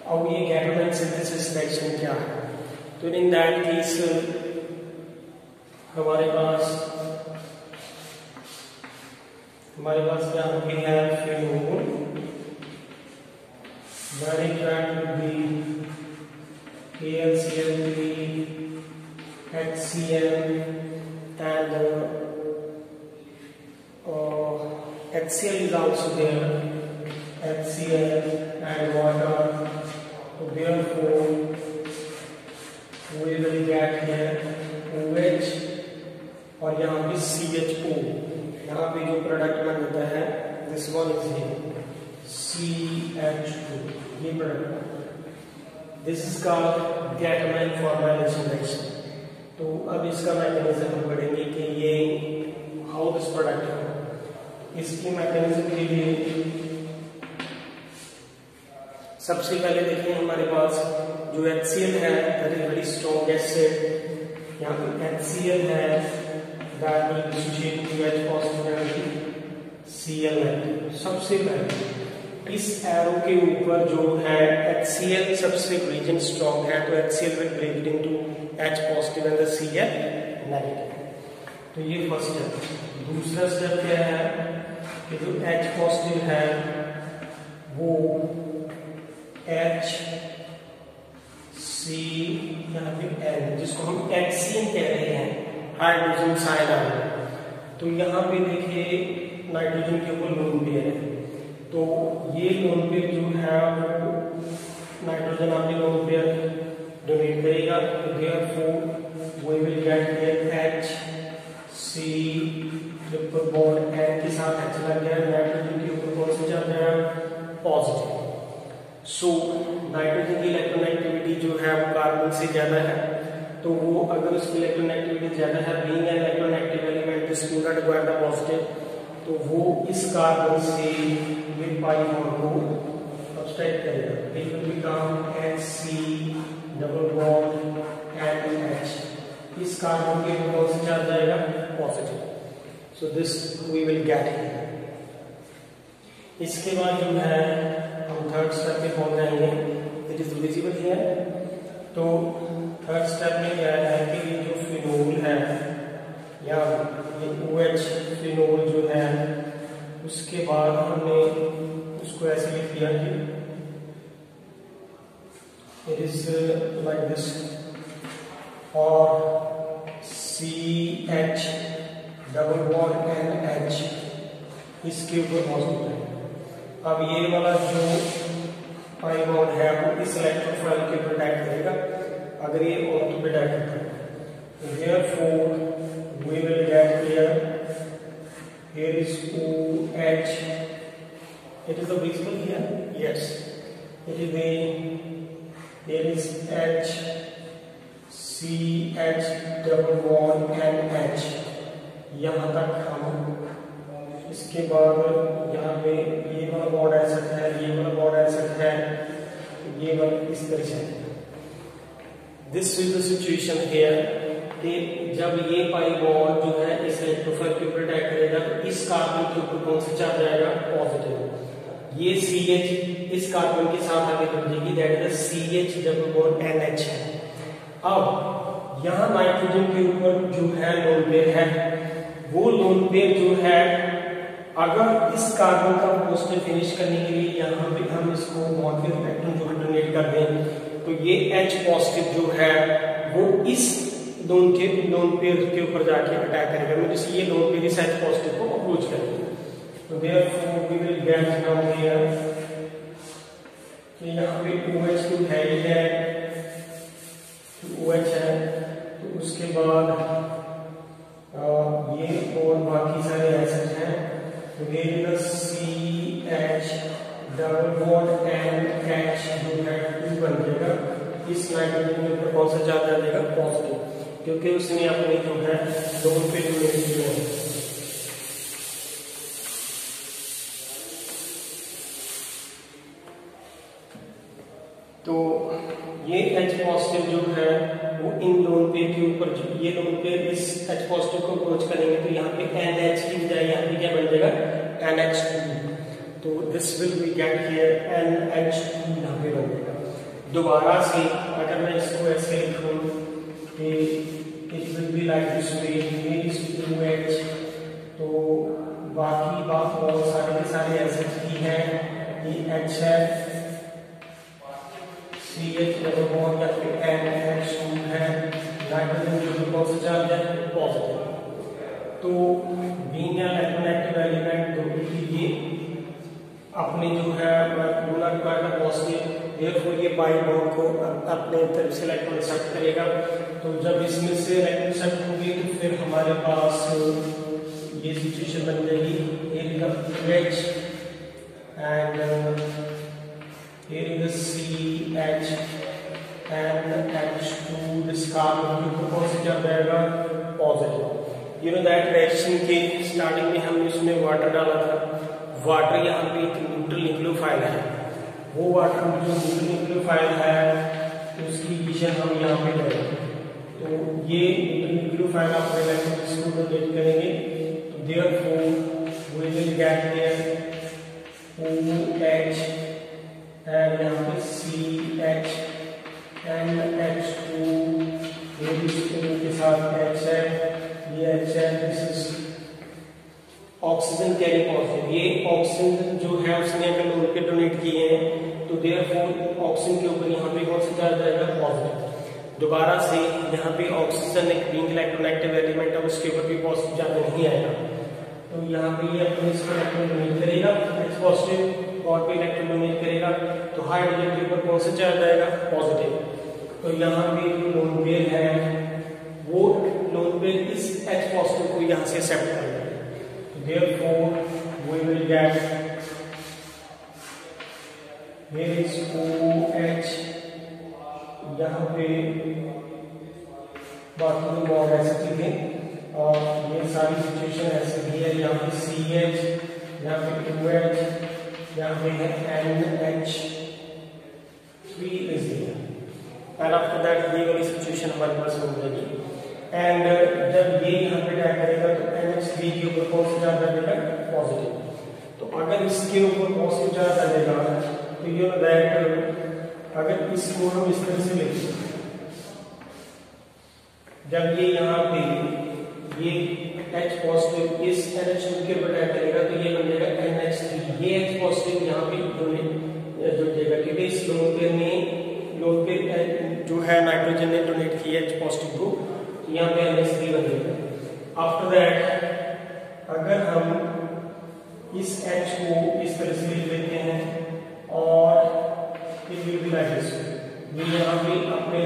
अब ये Gattermann synthesis reaction क्या है, तो in that case हमारे पास यहाँ पे है phenol, then interact with the AlCl3, HCl and HCl is also there, HCl and water, so therefore we will get here OH और यहाँ पे CHO, यहाँ पे जो प्रोडक्ट बनता है this one is here CH2, ये product, this is called Gattermann formylation reaction। तो अब इसका मैकेनिज्म हम पढ़ेंगे कि ये हाउ दिस प्रोडक्ट है। इसकी मैकेनिज्म के लिए सबसे पहले देखिए हमारे पास जो HCl है that is very strong acid. यहाँ पे HCl है that will dissociate to H positive and Cl negative. सबसे पहले इस एरो के ऊपर जो है HCl सबसे रीजन स्ट्रॉन्ग है, तो HCl will break it into H positive and the Cl negative. तो ये फर्स्ट स्टेप। दूसरा स्टेप क्या है कि जो H पॉजिटिव है वो H C यहाँ पे N, जिसको हम HCN कह रहे हैं, हाइड्रोजन साइनाइड। तो यहाँ पे देखिए नाइट्रोजन के ऊपर लोन पेयर है, तो ये लोन पेयर जो है वो नाइट्रोजन आपके लोन पेयर डोनेट करेगा। तो therefore we will get here H C triple bond N के साथ H लग गया, नाइट्रोजन के ऊपर कौन सा चल रहा है पॉजिटिव। सो नाइट्रोजन की इलेक्ट्रोनेगेटिविटी जो है वो कार्बन से ज्यादा है, तो वो अगर उसकी इलेक्ट्रोनेगेटिविटी ज्यादा है, being an electronegative element this do not require the positive, तो वो इस कार्बन से ये पाई बॉन्ड को सब्सट्रैक्ट करेगा। It will become HC double bond NH। इस कार्बन के ऊपर कौन सा चार्ज आएगा positive. So this we will get here. इसके बाद जो है हम थर्ड स्टेप पे पहुंच जाएंगे। It is visible here. तो थर्ड स्टेप में क्या है कि ये जो फिनोल है या ये OH फिनोल जो है उसके बाद हमने उसको ऐसे लिख दिया कि इट इज लाइक दिस और CH डबल बॉन्ड NH इसके ऊपर मौजूद है। अब ये वाला जो पाई बॉन्ड है वो इस इलेक्ट्रोफाइल के ऊपर अटैक करेगा अगर ये ऑर्थो पे अटैक करता है। Therefore we will get here is OH। It is visible here, yes it is here is H CH double bond NH। यहाँ तक हम इसके बाद यहाँ पे ये वाला बॉन्ड ऐसा है, ये वाला बॉन्ड ऐसा है, ये वाला इस तरह से। This is the situation here कि जब ये पाई बॉन्ड जो है इस इलेक्ट्रोफाइल के ऊपर अटैक करेगा तो इस कार्बन के ऊपर कौन सा चार्ज आएगा पॉजिटिव। ये CH इस कार्बन के साथ आगे बढ़ जाएगी, that is CH double bond NH है। अब यहाँ नाइट्रोजन के ऊपर जो है लोन पेयर है, वो लोन पेयर जो है अगर इस कार्बन का पॉजिटिव फिनिश करने के लिए यहाँ पे हम इसको मॉलिक्यूलर इलेक्ट्रॉन जो डोनेट कर दें, तो ये H पॉजिटिव जो है वो इस लोन पेयर के ऊपर जाके अटैक करेगा, मतलब जैसे ये लोन पेयर इस H पॉजिटिव को अप्रोच करेगा। तो therefore we will get now here कि यहाँ पे OH तो है ही है, तो OH है, तो उसके बाद ये और बाकी सारे एसिड हैं, तो there is CH double bond NH जो है 2 बन जाएगा। इस नाइट्रोजन के ऊपर कौन सा चार्ज आ जाएगा पॉजिटिव, क्योंकि उसने अपने जो है लोन पे डोनेट किया है। तो ये H पॉजिटिव जो है वो इन लोन पेयर के ऊपर, ये लोन पेयर इस H पॉजिटिव को अप्रोच करेंगे तो यहाँ पे NH की बजाय यहाँ पे क्या बन जाएगा NH2। तो this will be get here NH2 यहाँ पे बन जाएगा। दोबारा से अगर मैं इसको ऐसे लिखूं कि it will be like this वे, ये इज OH, तो बाकी बात और सारे के सारे एसिड की है, ये H है, CH डबल बॉन्ड या फिर NH2 है, नाइट्रोजन जो कौन सा चार्ज है पॉजिटिव। तो बीइंग एन इलेक्ट्रोनेगेटिव एलिमेंट तो ये अपने जो है मोलर क्वांटम पॉजिटिव, देयरफॉर ये पाई बॉन्ड को अपने तरफ से इलेक्ट्रॉन एक्सेप्ट करेगा। तो जब इसमें से इलेक्ट्रॉन एक्सेप्ट होगी तो फिर हमारे पास ये सिचुएशन बन जाएगी, H and here is the CH and H2, this इस कार्बन के ऊपर कौन सा चार्ज आएगा, positive. You know that reaction के स्टार्टिंग में हमने उसमें वाटर डाला था, वाटर यहाँ पे एक न्यूट्रल न्यूक्लियोफाइल है, वो वाटर जो न्यूट्रल न्यूक्लियोफाइल है उसकी इक्वेशन हम यहाँ पे करेंगे। तो ये न्यूक्लियोफाइल अपने इलेक्ट्रॉन्स को डोनेट करेंगे, तो therefore we will get there OH and यहाँ पे CH and H2, ये भी के साथ H है, ये H है, this is oxygen carry positive. ये ऑक्सीजन जो है उसने अगर लोन पे डोनेट किए हैं तो देयरफॉर ऑक्सीजन के ऊपर यहाँ पे कौन सा चार्ज आएगा, पॉजिटिव। दोबारा से यहाँ पे ऑक्सीजन एक बीइंग इलेक्ट्रोनेगेटिव एलिमेंट है, उसके ऊपर भी पॉजिटिव चार्ज नहीं आएगा, तो यहाँ पे ये अपने इसको इलेक्ट्रॉन डोनेट करेगा H पॉजिटिव और पे इलेक्ट्रॉन डोनेट करेगा, तो हाइड्रोजन के ऊपर कौन सा चार्ज आएगा, पॉजिटिव। तो यहाँ पे जो लोन पेयर है वो लोन पेयर इस H पॉजिटिव को यहाँ से एक्सेप्ट करेगा, therefore we will get here is OH, यहाँ पे बाकी तो बहुत ऐसी चीजें और ये सारी सिचुएशन ऐसे भी है, यहाँ पे CH, यहाँ पे OH, यहाँ पे है NH3 is here, and after that ये वाली सिचुएशन हमारे पास हो जाएगी। एंड जब ये यहाँ पे क्या करेगा तो NH3 के ऊपर कौन सा चार्ज आ जाएगा, पॉजिटिव। तो अगर इसके ऊपर पॉजिटिव चार्ज आ जाएगा तो ये दैट अगर इसको हम इस तरह से लेंगे, जब ये यहाँ पे ये H पॉजिटिव इस NH2 के ऊपर अटैक करेगा तो ये बन जाएगा NH3, ये H पॉजिटिव यहाँ पे जुड़ जाएगा, क्योंकि इस लोन पे जो है नाइट्रोजन ने डोनेट किया H पॉजिटिव को, यहाँ पे NH3 बन जाएगा। आफ्टर दैट अगर हम इस H को इस तरह से लिख लेते हैं और it will be like this, ये यहाँ पे अपने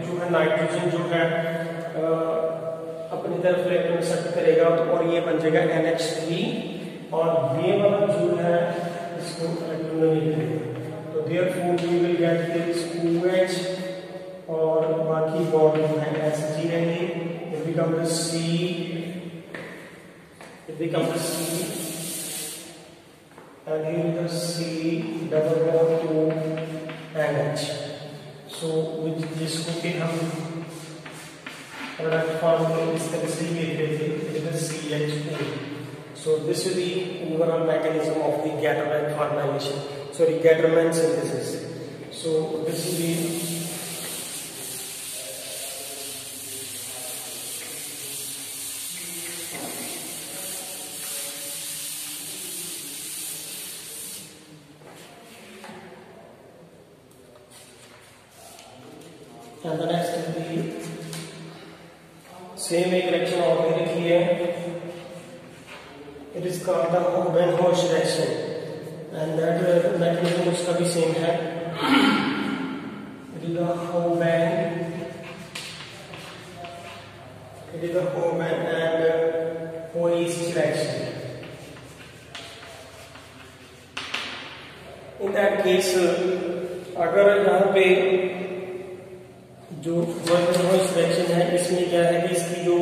जो है नाइट्रोजन जो है अपनी तरफ इलेक्ट्रॉन एक्सेप्ट करेगा और ये बन जाएगा NH3 और ये वाला जो है इसको इलेक्ट्रॉन नहीं करेगा, तो therefore we will get this OH और बाकी बॉन्ड जो है ऐसे ही रहेंगे, it becomes C and here is C double bond to NH, so with जिसको कि हम प्रोडक्ट फॉर्म में इस तरह से लिख लेते हैं, it is CH2, so this is the overall mechanism of the Gattermann formulation, sorry Gattermann synthesis, so this is the and the next is the same एक reaction और भी लिखी है, it is called the Hoban-Hosch reaction and that mechanism उसका भी same है, it is the Hoban and Hoesch reaction. In that case अगर यहाँ पे जो Hoban-Hosch reaction है इसमें क्या है कि इसकी जो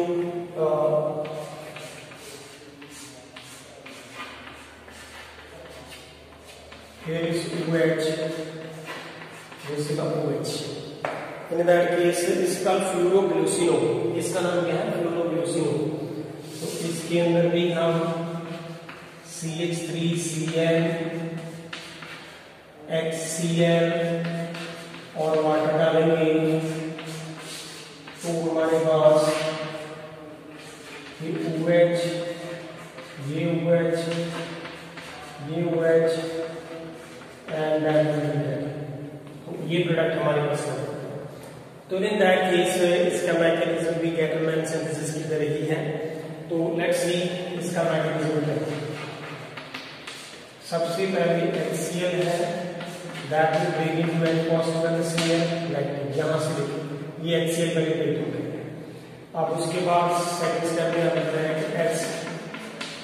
here is OH, this is the OH. In that case इसका फ्लोरोग्लूसिनो, इसका नाम क्या है, फ्लोरोग्लूसिनो, तो इसके अंदर भी हम CH3Cl HCl और वाटर डालेंगे, तो हमारे पास ये OH, ये OH, ये OH एंड तो ये प्रोडक्ट हमारे पास है। तो इन दैट केस इसका मैकेनिज्म भी Gattermann सिंथेसिस की तरह ही है, तो लेट्स सी इसका मैकेनिज्म क्या है। सबसे पहले HCl है, that will bring into H positive HCl, like यहां से देखो ये HCl का रिप्लेस हो गया। अब उसके बाद सेकंड स्टेप में आता है कि H,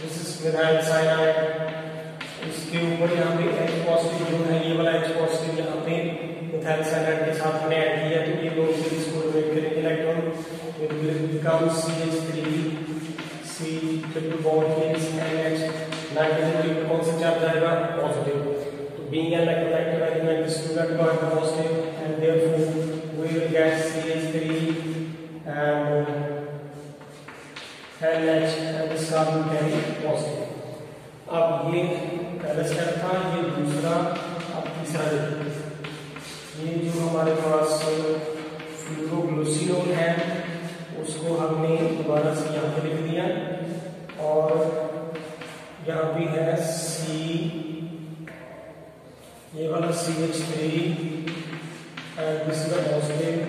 this is vinyl cyanide, इसके ऊपर यहाँ पे H पॉजिटिव जो है, ये वाला H पॉजिटिव यहाँ पे मिथाइल साइनाइड के साथ हमने ऐड किया, तो ये दोनों से इसको डोनेट करेंगे electron, CH3C triple bond here is NH, nitrogen के ऊपर कौन सा चार्ज आएगा? पॉजिटिव. तो being an electronegative element, this will not go into positive, and therefore we will get CH3 and NH and this carbon carry positive. अब ये पहला step था, ये दूसरा. अब तीसरा देखिए, ये जो हमारे पास फ्लोरोग्लिसरॉल है उसको हमने दोबारा से यहाँ पे लिख दिया और यहाँ भी है C, ये वाला CH3 and this is the positive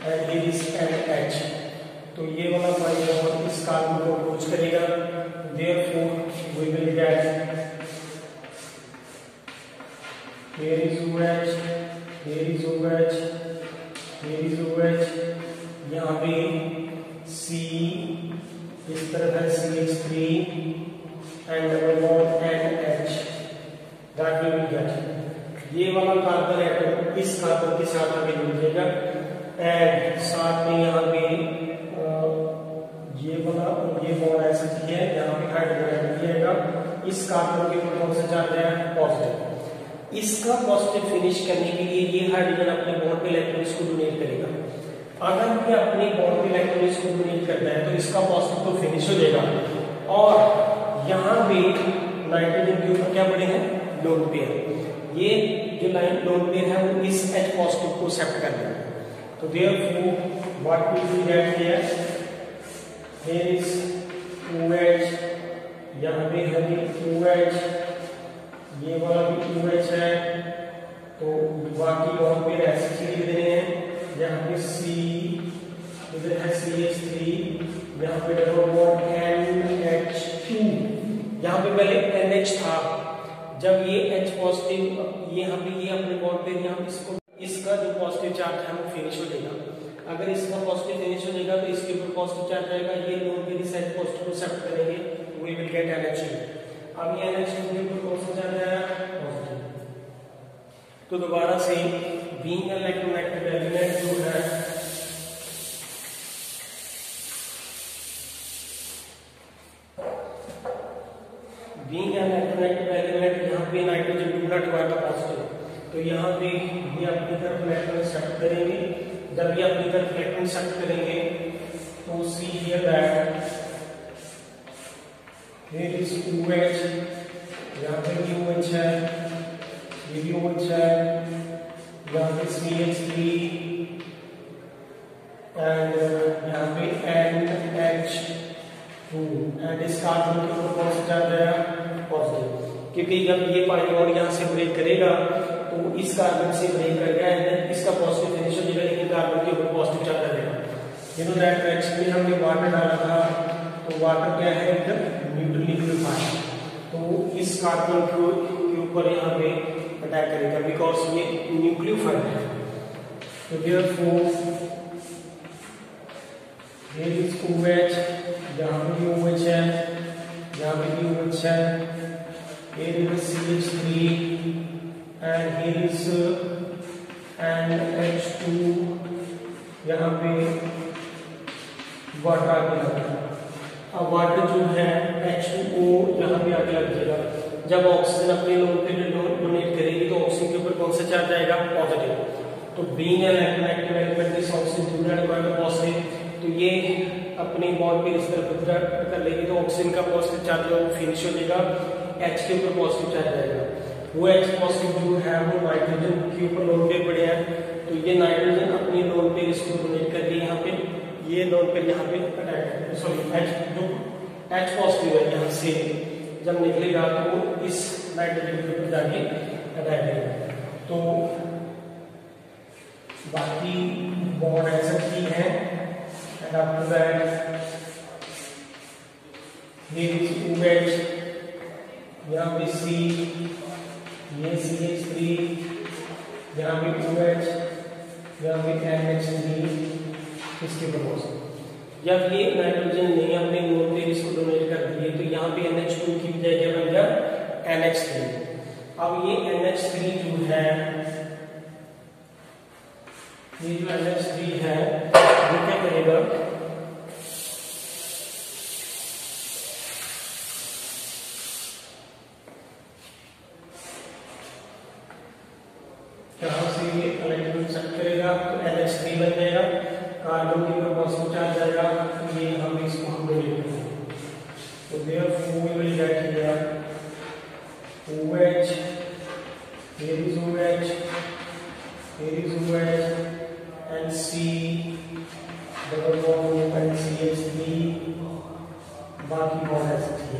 and here is NH. तो ये वाला पाई इस कार्बन को अप्रोच करेगा, therefore we will get here is OH, here is OH, here is OH, यहाँ पे C, इस तरफ है CH3 and double bond NH. that we will get. ये वाला कार्बन एटम इस कार्बन के साथ आगे जुड़ जाएगा एंड साथ में यहाँ पे ये बॉन्ड ऐसा है, यहाँ पे हाइड्रोजन एटम दिएगा. इस कार्बन के ऊपर कौन सा चार्ज है? पॉजिटिव. इसका पॉजिटिव फिनिश करने के लिए ये हाइड्रोजन अपने बॉन्ड पे इलेक्ट्रॉन्स को डोनेट करेगा. अगर ये अपने बॉन्ड पे इलेक्ट्रॉन्स को डोनेट करता है तो इसका पॉजिटिव तो फिनिश हो जाएगा और यहाँ पे नाइट्रोजन के ऊपर क्या बने हैं? Lone pair. ये जो लाइन लोन पेयर है वो इस H पॉजिटिव को एक्सेप्ट कर लेगा. तो therefore what we will get here is OH, यहाँ पे है OH, ये वाला भी OH है. तो बाकी लोन पेयर ऐसे ही लिख देने हैं. यहाँ पे C, इधर है CH3, यहाँ पे डबल बॉन्ड NH2. यहाँ पे पहले NH था, जब ये H पॉजिटिव यहाँ पे ये अपने बॉन्ड पे यहाँ इसको इसका जो पॉजिटिव चार्ज है वो फिनिश हो जाएगा. अगर इसका पॉजिटिव फिनिश हो जाएगा तो इसके ऊपर पॉजिटिव चार्ज आएगा. ये लोन पे इस H पॉजिटिव को एक्सेप्ट करेंगे, वी विल गेट NH2. अब ये NH2 के ऊपर कौन सा चार्ज आया? पॉजिटिव. तो दोबारा से बीइंग इलेक्ट्रोनेगेटिव एलिमेंट जो है बीइंग एन इलेक्ट्रोनेगेटिव एलिमेंट, यहाँ पे nitrogen do not go to positive. तो यहाँ पे ये अपनी तरफ इलेक्ट्रॉन एक्सेप्ट करेंगे. जब ये अपनी तरफ इलेक्ट्रॉन एक्सेप्ट करेंगे तो सी here that here is OH, यहाँ पे भी OH है, ये भी OH है, यहाँ पे CH3 एंड यहाँ पे NH2 एंड इस कार्बन के ऊपर कौन सा चार्ज है? पॉजिटिव. क्योंकि जब ये पाई बॉन्ड यहाँ से ब्रेक करेगा तो इस कार्बन से ब्रेक करके एंड इसका पॉजिटिव फिनिश हो जाएगा, लेकिन कार्बन के ऊपर पॉजिटिव चार्ज आ जाएगा. यू नो दैट एक्चुअली हमने वाटर डाला था, तो वाटर क्या है? Neutrally purified. तो इस कार्बन के ऊपर यहाँ पे अटैक करेगा बिकॉज ये न्यूक्लियोफाइल है. तो देयरफॉर here is OH, यहाँ पे भी OH है, यहाँ पे भी OH है. here is CH3 and here is NH2. यहाँ पे वाटर आगे लगा. अब वाटर जो है H2O यहाँ पे आगे लग जाएगा. जब ऑक्सीजन अपने लोन पे डोनेट करेगी तो ऑक्सीजन के ऊपर कौन सा चार्ज आएगा? पॉजिटिव. तो being an electronegative element this oxygen do not go to positive. तो ये अपने बॉन्ड पे इस तरफ कर लेगी तो ऑक्सीजन का पॉजिटिव चार्ज वो फिनिश हो जाएगा, H के ऊपर पॉजिटिव चार्ज आएगा. वो H पॉजिटिव जो है वो नाइट्रोजन के ऊपर लोन पे पड़े हैं. तो ये नाइट्रोजन अपनी लोन पे इसको डोनेट करके यहाँ पे ये लोन पे यहाँ पे अटैक सॉरी H पॉजिटिव है यहाँ से जब निकलेगा तो वो इस नाइट्रोजन के ऊपर जाके अटैक करेगा. तो बाकी बॉन्ड ऐसा ही है. And after that, here is OH, यहाँ पे C, ये CH3, यहाँ पे OH, यहाँ पे NH3, इसके प्रपोज. जब ये नाइट्रोजन ने अपने लोन पे इसको डोनेट कर दिए तो यहाँ पे NH2 की जगह बन गया NH3. अब ये NH3 जो है, ये जो NH3 है वो क्या करेगा? So therefore we will get here OH, here is OH, here is OH, and C double bond and CH3, बाकी bond SH3,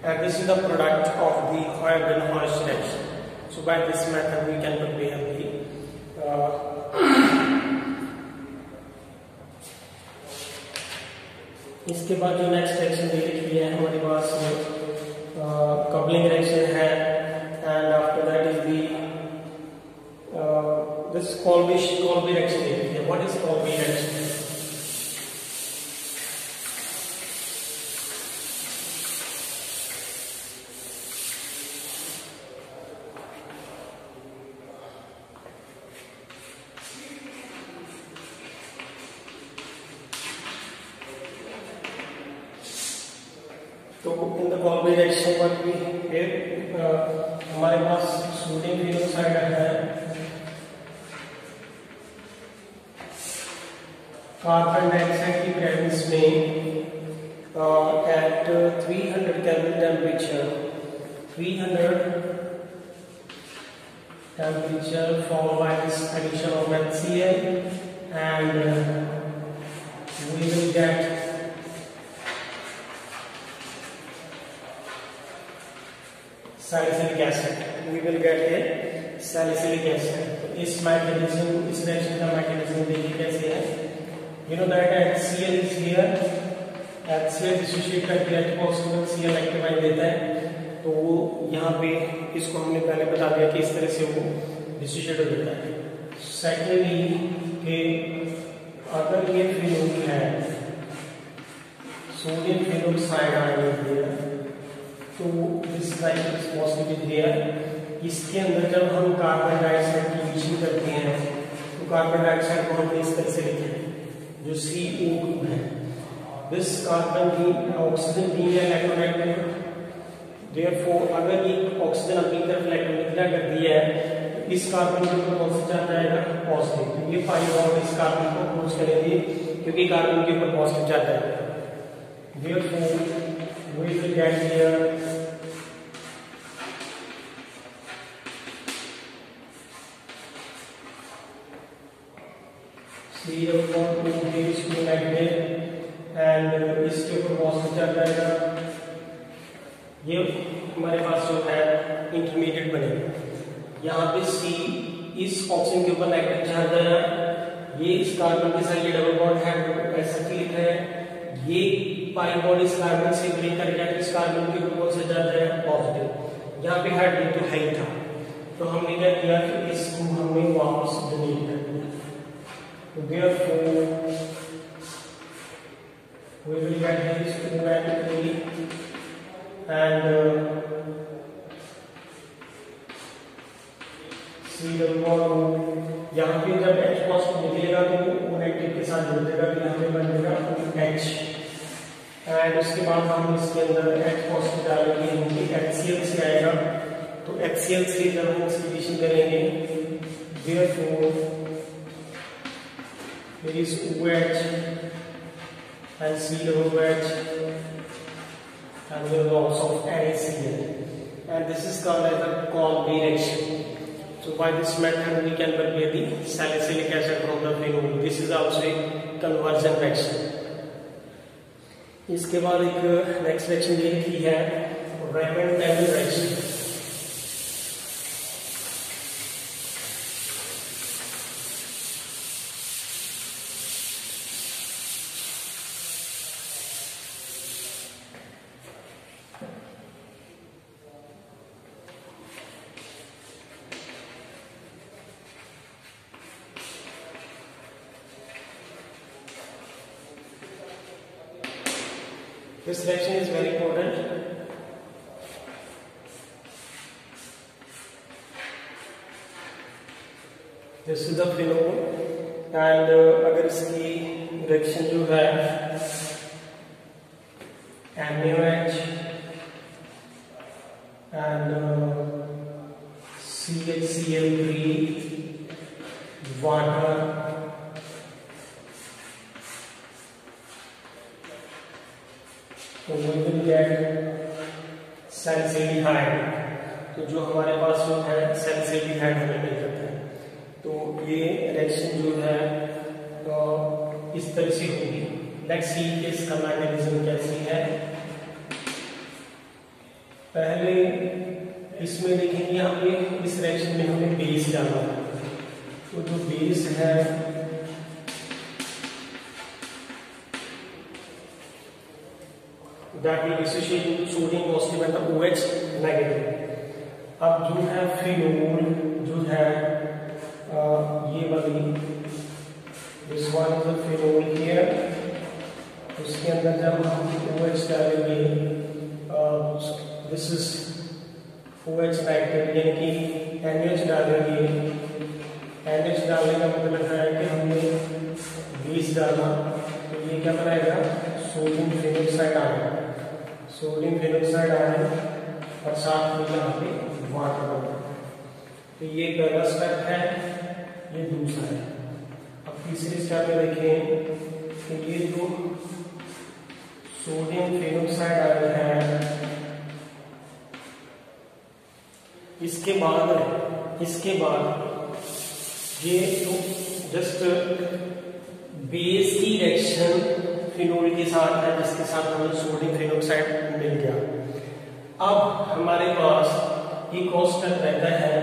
and this is the product of the Haber-Bosch reaction. So by this method we can prepare the इसके बाद जो next reaction दे रखी है हमारे पास coupling reaction है, and after that is the this Kolbe reaction दे रखी है. What is Kolbe reaction? तो इन द कॉल्बी रिएक्शन पर भी हमारे पास सोडियम फिनोक्साइड है, कार्बन डाइऑक्साइड की प्रेजेंस में at 300 kelvin temperature followed by this addition of HCl, and we will get salicylic acid. We will get a salicylic acid. तो इस रिएक्शन का मैकेनिज्म देखिए कैसे है. You know that HCl is here. HCl dissociate करके H positive Cl एक्टिवाइड देता है. तो वो यहाँ पे इसको हमने पहले बता दिया कि इस तरह से वो डिसोसिएट हो जाता है. सेकेंडली कि अगर ये फिनोल है, सोडियम फिनोक्साइड आयन है, तो दिस पॉजिटिव हियर. इसके अंदर जब हम कार्बन डाइऑक्साइड की एडिशन करते हैं तो कार्बन डाइऑक्साइड को हम इस तरह से लिखते हैं जो CO2 है. दिस कार्बन की ऑक्सीजन बीम इलेक्ट्रोनेगेटिव. देयरफॉर अगर ये ऑक्सीजन अपनी तरफ इलेक्ट्रोनेगेटिव कर दिया है तो इस कार्बन के ऊपर कौन सा चार्ज आएगा? पॉजिटिव. तो ये पाई बॉन्ड इस कार्बन को अपोज करेंगे क्योंकि कार्बन के ऊपर पॉजिटिव चार्ज आएगा. Therefore we will get here C(2) is negative and इसके ऊपर पॉजिटिव चार्ज आएगा. ये हमारे पास जो है इंटरमीडिएट बनेगा. यहाँ पे C इस ऑक्सीजन के ऊपर नेगेटिव चार्ज आया, ये इस कार्बन के साथ ये डबल बॉन्ड है ऐसा लिखा है. ये पाई बॉन्ड इस कार्बन से ब्रेक कर गया तो इस कार्बन के ऊपर कौन सा चार्ज है? पॉजिटिव. यहाँ पे हाइड्रोजन तो है ही था, तो हमने क्या किया कि इसको हमने वापस डिलीट कर दिया. तो therefore we will get this automatically, and C double bond यहाँ पे जब H पॉजिटिव निकलेगा तो O नेगेटिव के साथ जुड़ जाएगा, तो यहाँ पे बन जाएगा H. एंड उसके बाद हम इसके अंदर H पॉजिटिव डालेंगे, क्योंकि HCl से आएगा, तो HCl से जब हम इसकी एडिशन करेंगे therefore there is OH and C double OH and there is also NaCl, and this is called as a Kolbe reaction. So by this method we can prepare the salicylic acid from the phenol. This is also a conversion reaction. इसके बाद एक next reaction दे रखी है Raymond-Taylor reaction. This reaction is very important. This is the phenol, and अगर इसकी reaction जो है NaOH and CHCl3 water तो we will get सैलिसिलिहाइड। तो जो हमारे पास जो है सैलिसिलिहाइड हमें मिल जाता है। तो ये रिएक्शन जो है तो इस तरह से होगी। लेट्स सी कि इसका मैकेनिज्म कैसी है। पहले इसमें देखेंगे हमने इस रिएक्शन में हमने बेस डाला, तो जो बेस है that will dissociate into sodium positive and the OH negative। अब जो है फिनोल जो है ये वाली this one is the phenol here, उसके अंदर जब हम OH डालेंगे this is OH negative यानी कि NH डालेंगे। NH डालने का मतलब है कि हमने बेस डाला, तो ये क्या बनाएगा सोडियम फेनोक्साइड आएगा। सोडियम फेनोक्साइड आया और साथ में यहाँ पे वाटर बना। तो ये पहला स्टेप है, ये दूसरा है। अब तीसरे स्टेप में देखें कि ये जो सोडियम फेनोक्साइड आया है इसके बाद ये तो जस्ट बेस की रिएक्शन फिनोल के साथ है जिसके साथ हमें सोडियम फेनोक्साइड मिल गया। अब हमारे पास एक और स्टेप रहता है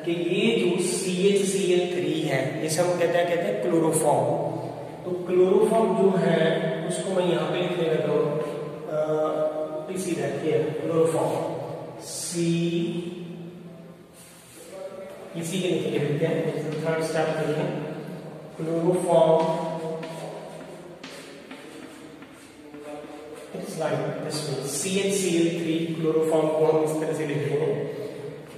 कि ये जो CHCl3 है जिसे हम कहते हैं क्लोरोफॉर्म। तो क्लोरोफॉर्म जो है उसको मैं यहाँ पे लिखने लगा हूँ सीधा क्लोरोफॉर्म इसी के नीचे लिखते हैं। थर्ड स्टेप देखें chloroform it's like this way CHCl3 chloroform को हम इस तरह से लिख रहे हैं।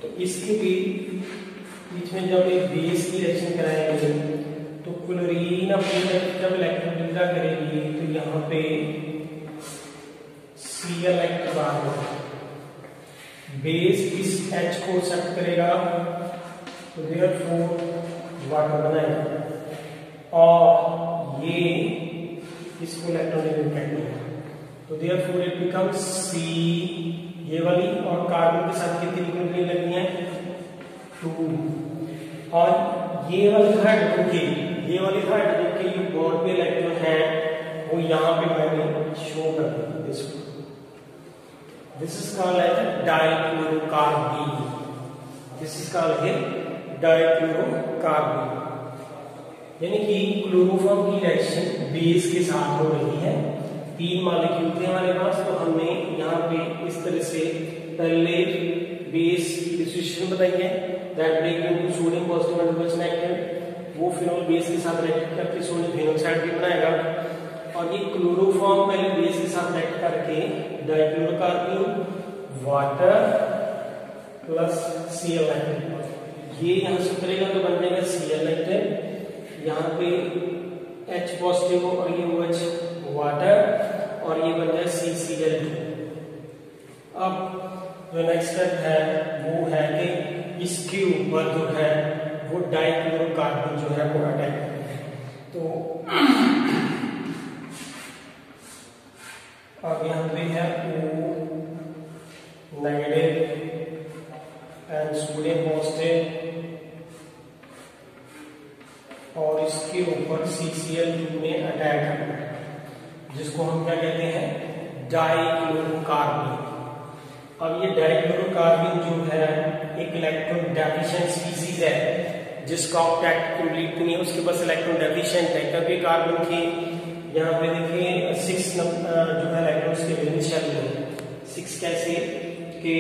तो इसके बीच में जब एक बेस की रिएक्शन कराएंगे तो क्लोरीन अपनी जब इलेक्ट्रोलिटा करेगी तो यहाँ पे Cl इलेक्ट्रॉन बेस इस H को एक्सेप्ट करेगा तो देयरफॉर वाटर बनाएगा और ये इसको इलेक्ट्रॉनिक कहते हैं। तो देयरफॉर इट बिकम्स C, ये वाली और कार्बन के साथ कितनी क्लोरीन लगी है 2, और ये वाली हाइड्रोजन के ये बॉन्ड पे इलेक्ट्रॉन है वो यहाँ पे मैंने शो कर दिया। This is called as dichlorocarbene. This is called है डाइक्लोरोकार्बीन, यानी कि क्लोरोफॉर्म की रिएक्शन बेस के साथ हो रही है। 3 मॉलिक्यूल थे हमारे पास, तो हमने यहाँ पे इस तरह से पहले बेस डिसोसिएशन बताई है that break into sodium positive and OH negative. वो फिनोल बेस के साथ रिएक्ट करके सोडियम फेनोक्साइड भी बनाएगा, और ये क्लोरोफॉर्म पहले बेस के साथ रिएक्ट करके डाइक्लोरोकार्बीन वाटर प्लस Cl ये यहाँ से उतरेगा तो बन जाएगा Cl, यहाँ पे H पॉजिटिव और ये OH वाटर और ये बन जाए CCl2। अब जो नेक्स्ट स्टेप है वो है कि इसके ऊपर जो है वो डाइक्लोरोकार्बन जो है वो अटैक करेगा। तो अब यहाँ पे है O negative and sodium positive और इसके ऊपर CCl2 ने अटैक करना है, जिसको हम क्या कहते हैं डाइक्लोरोकार्बन। अब ये डाइक्लोरोकार्बन जो है एक इलेक्ट्रॉन डेफिशिएंट स्पीसीज है जिसका ऑक्टेट कंप्लीट नहीं है, उसके पास इलेक्ट्रॉन डेफिशिएंट है। क्योंकि कार्बन की यहाँ पे देखिए 6 जो है इलेक्ट्रॉन्स के वैलेंस शेल में 6 कैसे कि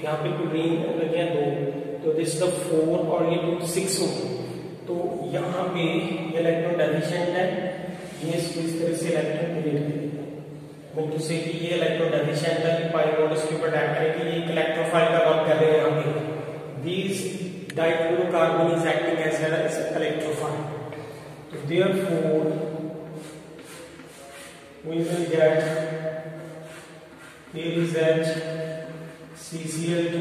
यहाँ पे क्लोरीन लगे हैं 2, तो दिस द 4 और ये 2 6 हो, तो यहाँ पे ये इलेक्ट्रॉन डेफिशिएंट है, ये इसको इस तरह से इलेक्ट्रॉन क्रिएट करेगा। मैं तो से कि ये इलेक्ट्रॉन डेफिशिएंट है, ये पाई बॉन्ड इसके ऊपर अटैक करेगी, ये एक इलेक्ट्रोफाइल का वर्क कर रहे हैं यहाँ पे। This dichlorocarbene is acting as an electrophile. तो therefore we will get here is H, CCl2,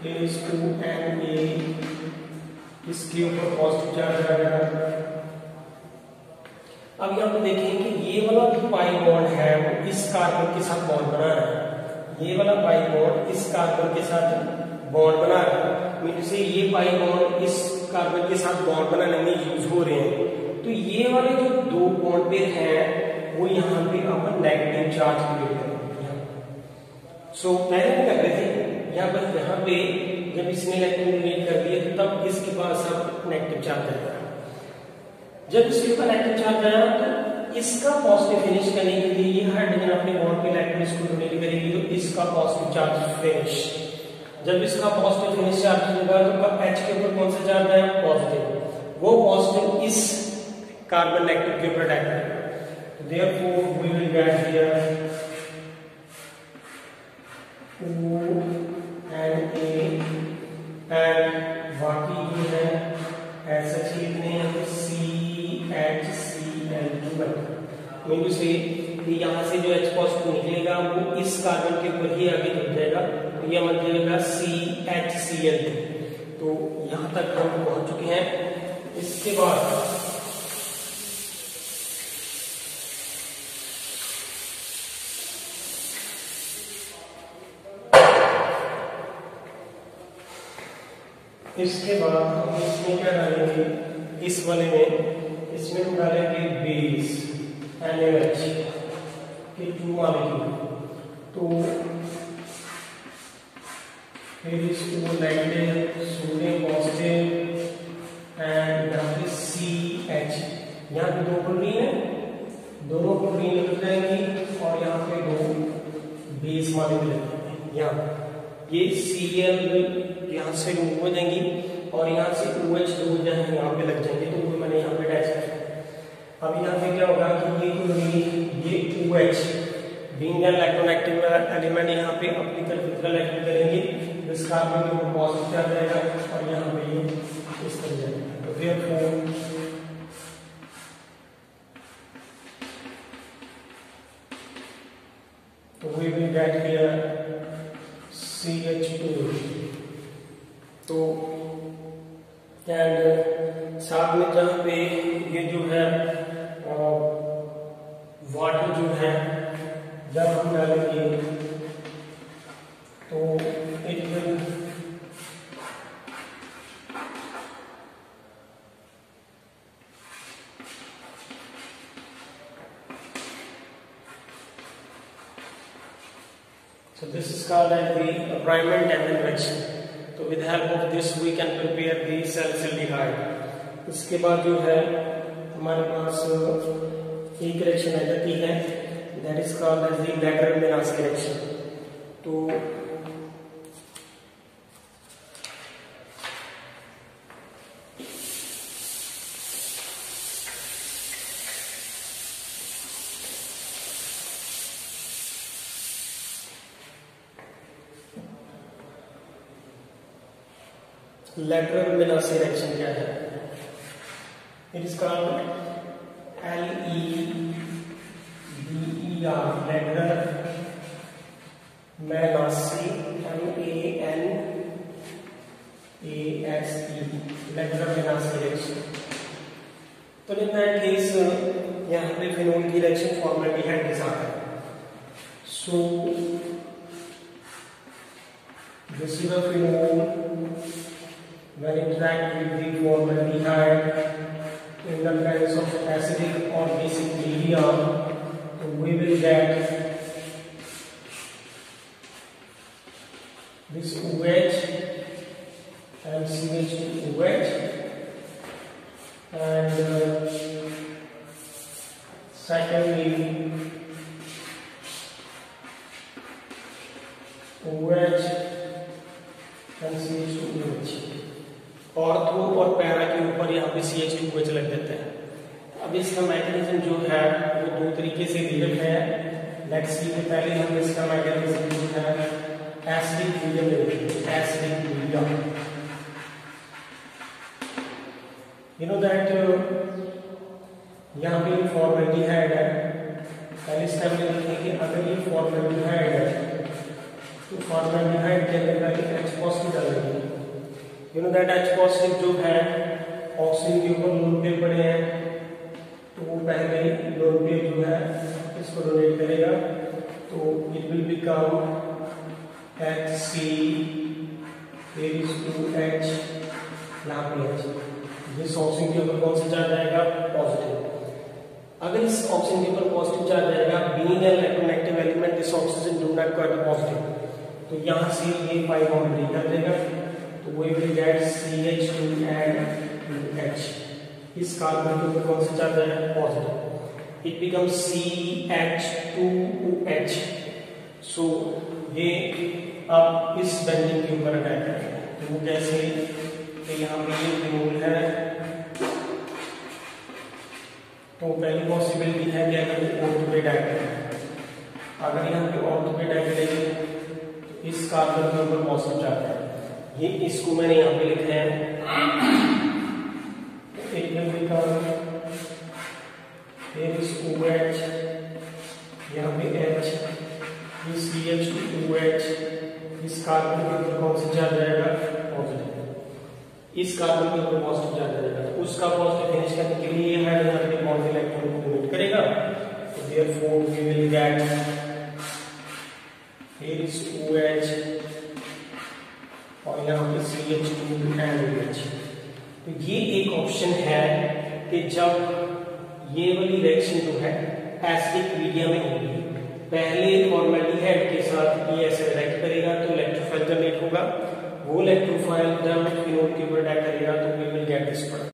here is 2Na, इसके ऊपर पॉजिटिव चार्ज आ गया। अब यहाँ पे देखें कि ये वाला पाई बॉन्ड है वो इस कार्बन के साथ बॉन्ड बना रहा है, ये वाला पाई बॉन्ड इस कार्बन के साथ बॉन्ड बना रहा है, मीन से ये पाई बॉन्ड इस कार्बन के साथ बॉन्ड बनाने में यूज हो रहे हैं। तो ये वाले जो दो बॉन्ड पेयर हैं वो यहाँ पे अपन नेगेटिव चार्ज क्रिएट करेंगे। सो पहले क्या कर रहे थे, यहाँ पे जब इसने इलेक्ट्रॉन डोनेट कर दिए तब इसके पास अब नेगेटिव चार्ज आएगा। जब इसके ऊपर नेगेटिव चार्ज आया तो इसका पॉजिटिव फिनिश करने के लिए ये हाइड्रोजन अपने बॉन्ड पे इलेक्ट्रॉन इसको डोनेट करेगी तो इसका पॉजिटिव चार्ज फिनिश। जब इसका पॉजिटिव फिनिश चार्ज होगा तो H के ऊपर कौन सा चार्ज आया, पॉजिटिव, वो पॉजिटिव इस कार्बन नेगेटिव के ऊपर अटैक करेगा। Therefore we will get here O and A and बाकी जो है ऐसा चीज नहीं है CHCl2 बनेगा। मीन से यहाँ से जो H पॉजिटिव निकलेगा वो इस कार्बन के ऊपर ही आगे जुड़ जाएगा तो यह बन जाएगा CHCl2। तो यहाँ तक हम पहुंच चुके हैं। इसके बाद हम इसमें क्या डालेंगे, इस वाले में इसमें हम डालेंगे बेस NaOH के 2 मॉलिक्यूल। तो फिर इसको नेगेटिव सोडियम पॉजिटिव एंड यहाँ पे CH, यहाँ पे 2 क्लोरीन है, दोनों क्लोरीन निकल जाएंगी और यहाँ पे 2 बेस मॉलिक्यूल लगेंगे। यहाँ ये Cl यहाँ से रिमूव हो जाएंगी और यहाँ से OH दो यहाँ पे लग जाएंगे तो वो मैंने यहाँ पे अटैच किया। अब यहाँ पे क्या होगा कि ये क्लोरीन ये OH being an electronegative element यहाँ पे अपनी तरफ इलेक्ट्रॉन करेंगे, इस कार्बन के ऊपर पॉजिटिव आ जाएगा और यहाँ पे ये इस तरह जाएगा। तो देयरफॉर तो we will get here CH2। तो एंड साथ में जहाँ पे ये जो है वाटर जो है जब हम डालेंगे तो it will so this is called as the primary tandem reaction। तो with help of this we can prepare the salicylic। इसके बाद जो है हमारे पास एक रिएक्शन आ जाती है that is called as the Lateral-Menasche reaction। तो Lateral-Menasche reaction क्या है? It is called LEDER, Lateral-Menasche, MANASE, Lateral-Menasche reaction। तो in that case यहाँ पे फिनोल की रिएक्शन फॉर्मेल्डिहाइड के साथ है। So this is a phenol when interact with the formaldehyde in the presence of acidic or basic media, so we will get this OH and CH2OH and secondly OH and CH2OH। Ortho और para के ऊपर यहाँ पे CH2OH लग देते हैं। अब इसका मैकेनिज्म जो है वो दो तरीके से गिवन है। लेट्स सी पहले हम इसका मैकेनिज्म जो है एसिडिक मीडियम लेंगे। Acidic medium, you know that यहाँ पे फॉर्मेल्डिहाइड है। पहले स्टेप में देखें कि अगर ये फॉर्मेल्डिहाइड है तो फॉर्मेल्डिहाइड के अंदर पहले H पॉजिटिव डालेंगे। You know that H positive जो है ऑक्सीजन के ऊपर लोन पेयर पड़े हैं तो वो पहले लोन पेयर जो है इसको डोनेट करेगा तो it will become HC, here is 2H, यहाँ पे H। इस ऑप्शन के ऊपर कौन सा चार्ज आएगा? पॉजिटिव। अगर इस ऑप्शन के ऊपर पॉजिटिव चार्ज आएगा, being an electronegative element this oxygen do not quite positive, तो यहाँ से ये 5 बाउंड्री कर देगा, तो we will get CH2 and H। इस कार्बन के ऊपर कौन सा चार्ज आएगा? पॉजिटिव। It becomes CH2OH। सो ये अब इस बेंजीन के ऊपर अटैक करेगा, तो वो कैसे? तो यहाँ पे ये फिनोल है, तो पहली पॉसिबिलिटी है कि अगर ऑर्थो पे अटैक करेगा, अगर यहाँ पे ऑर्थो पे अटैक करेगी तो इस कार्बन के ऊपर पॉजिटिव चार्ज है, ये इसको मैंने यहाँ पे लिखा है, एक नंबर का OH, यहाँ पे H, ये CH2OH, इस कार्बन के ऊपर कौन सा चार्ज आएगा? पॉजिटिव। इस कार्बन के ऊपर पॉजिटिव चार्ज आएगा, तो उसका पॉजिटिव फिनिश करने के लिए ये हाइड्रोजन के बॉन्ड इलेक्ट्रॉन को डोनेट करेगा, तो therefore we will get here is OH और यहाँ पे CH2 and OH। तो ये एक ऑप्शन है कि जब ये वाली रिएक्शन जो है एसिडिक मीडिया में होगी, पहले फॉर्मेल्डिहाइड के साथ ये ऐसे रिएक्ट करेगा तो इलेक्ट्रोफाइल जनरेट होगा, वो इलेक्ट्रोफाइल जब फिनोल के ऊपर अटैक करेगा तो we will get this product.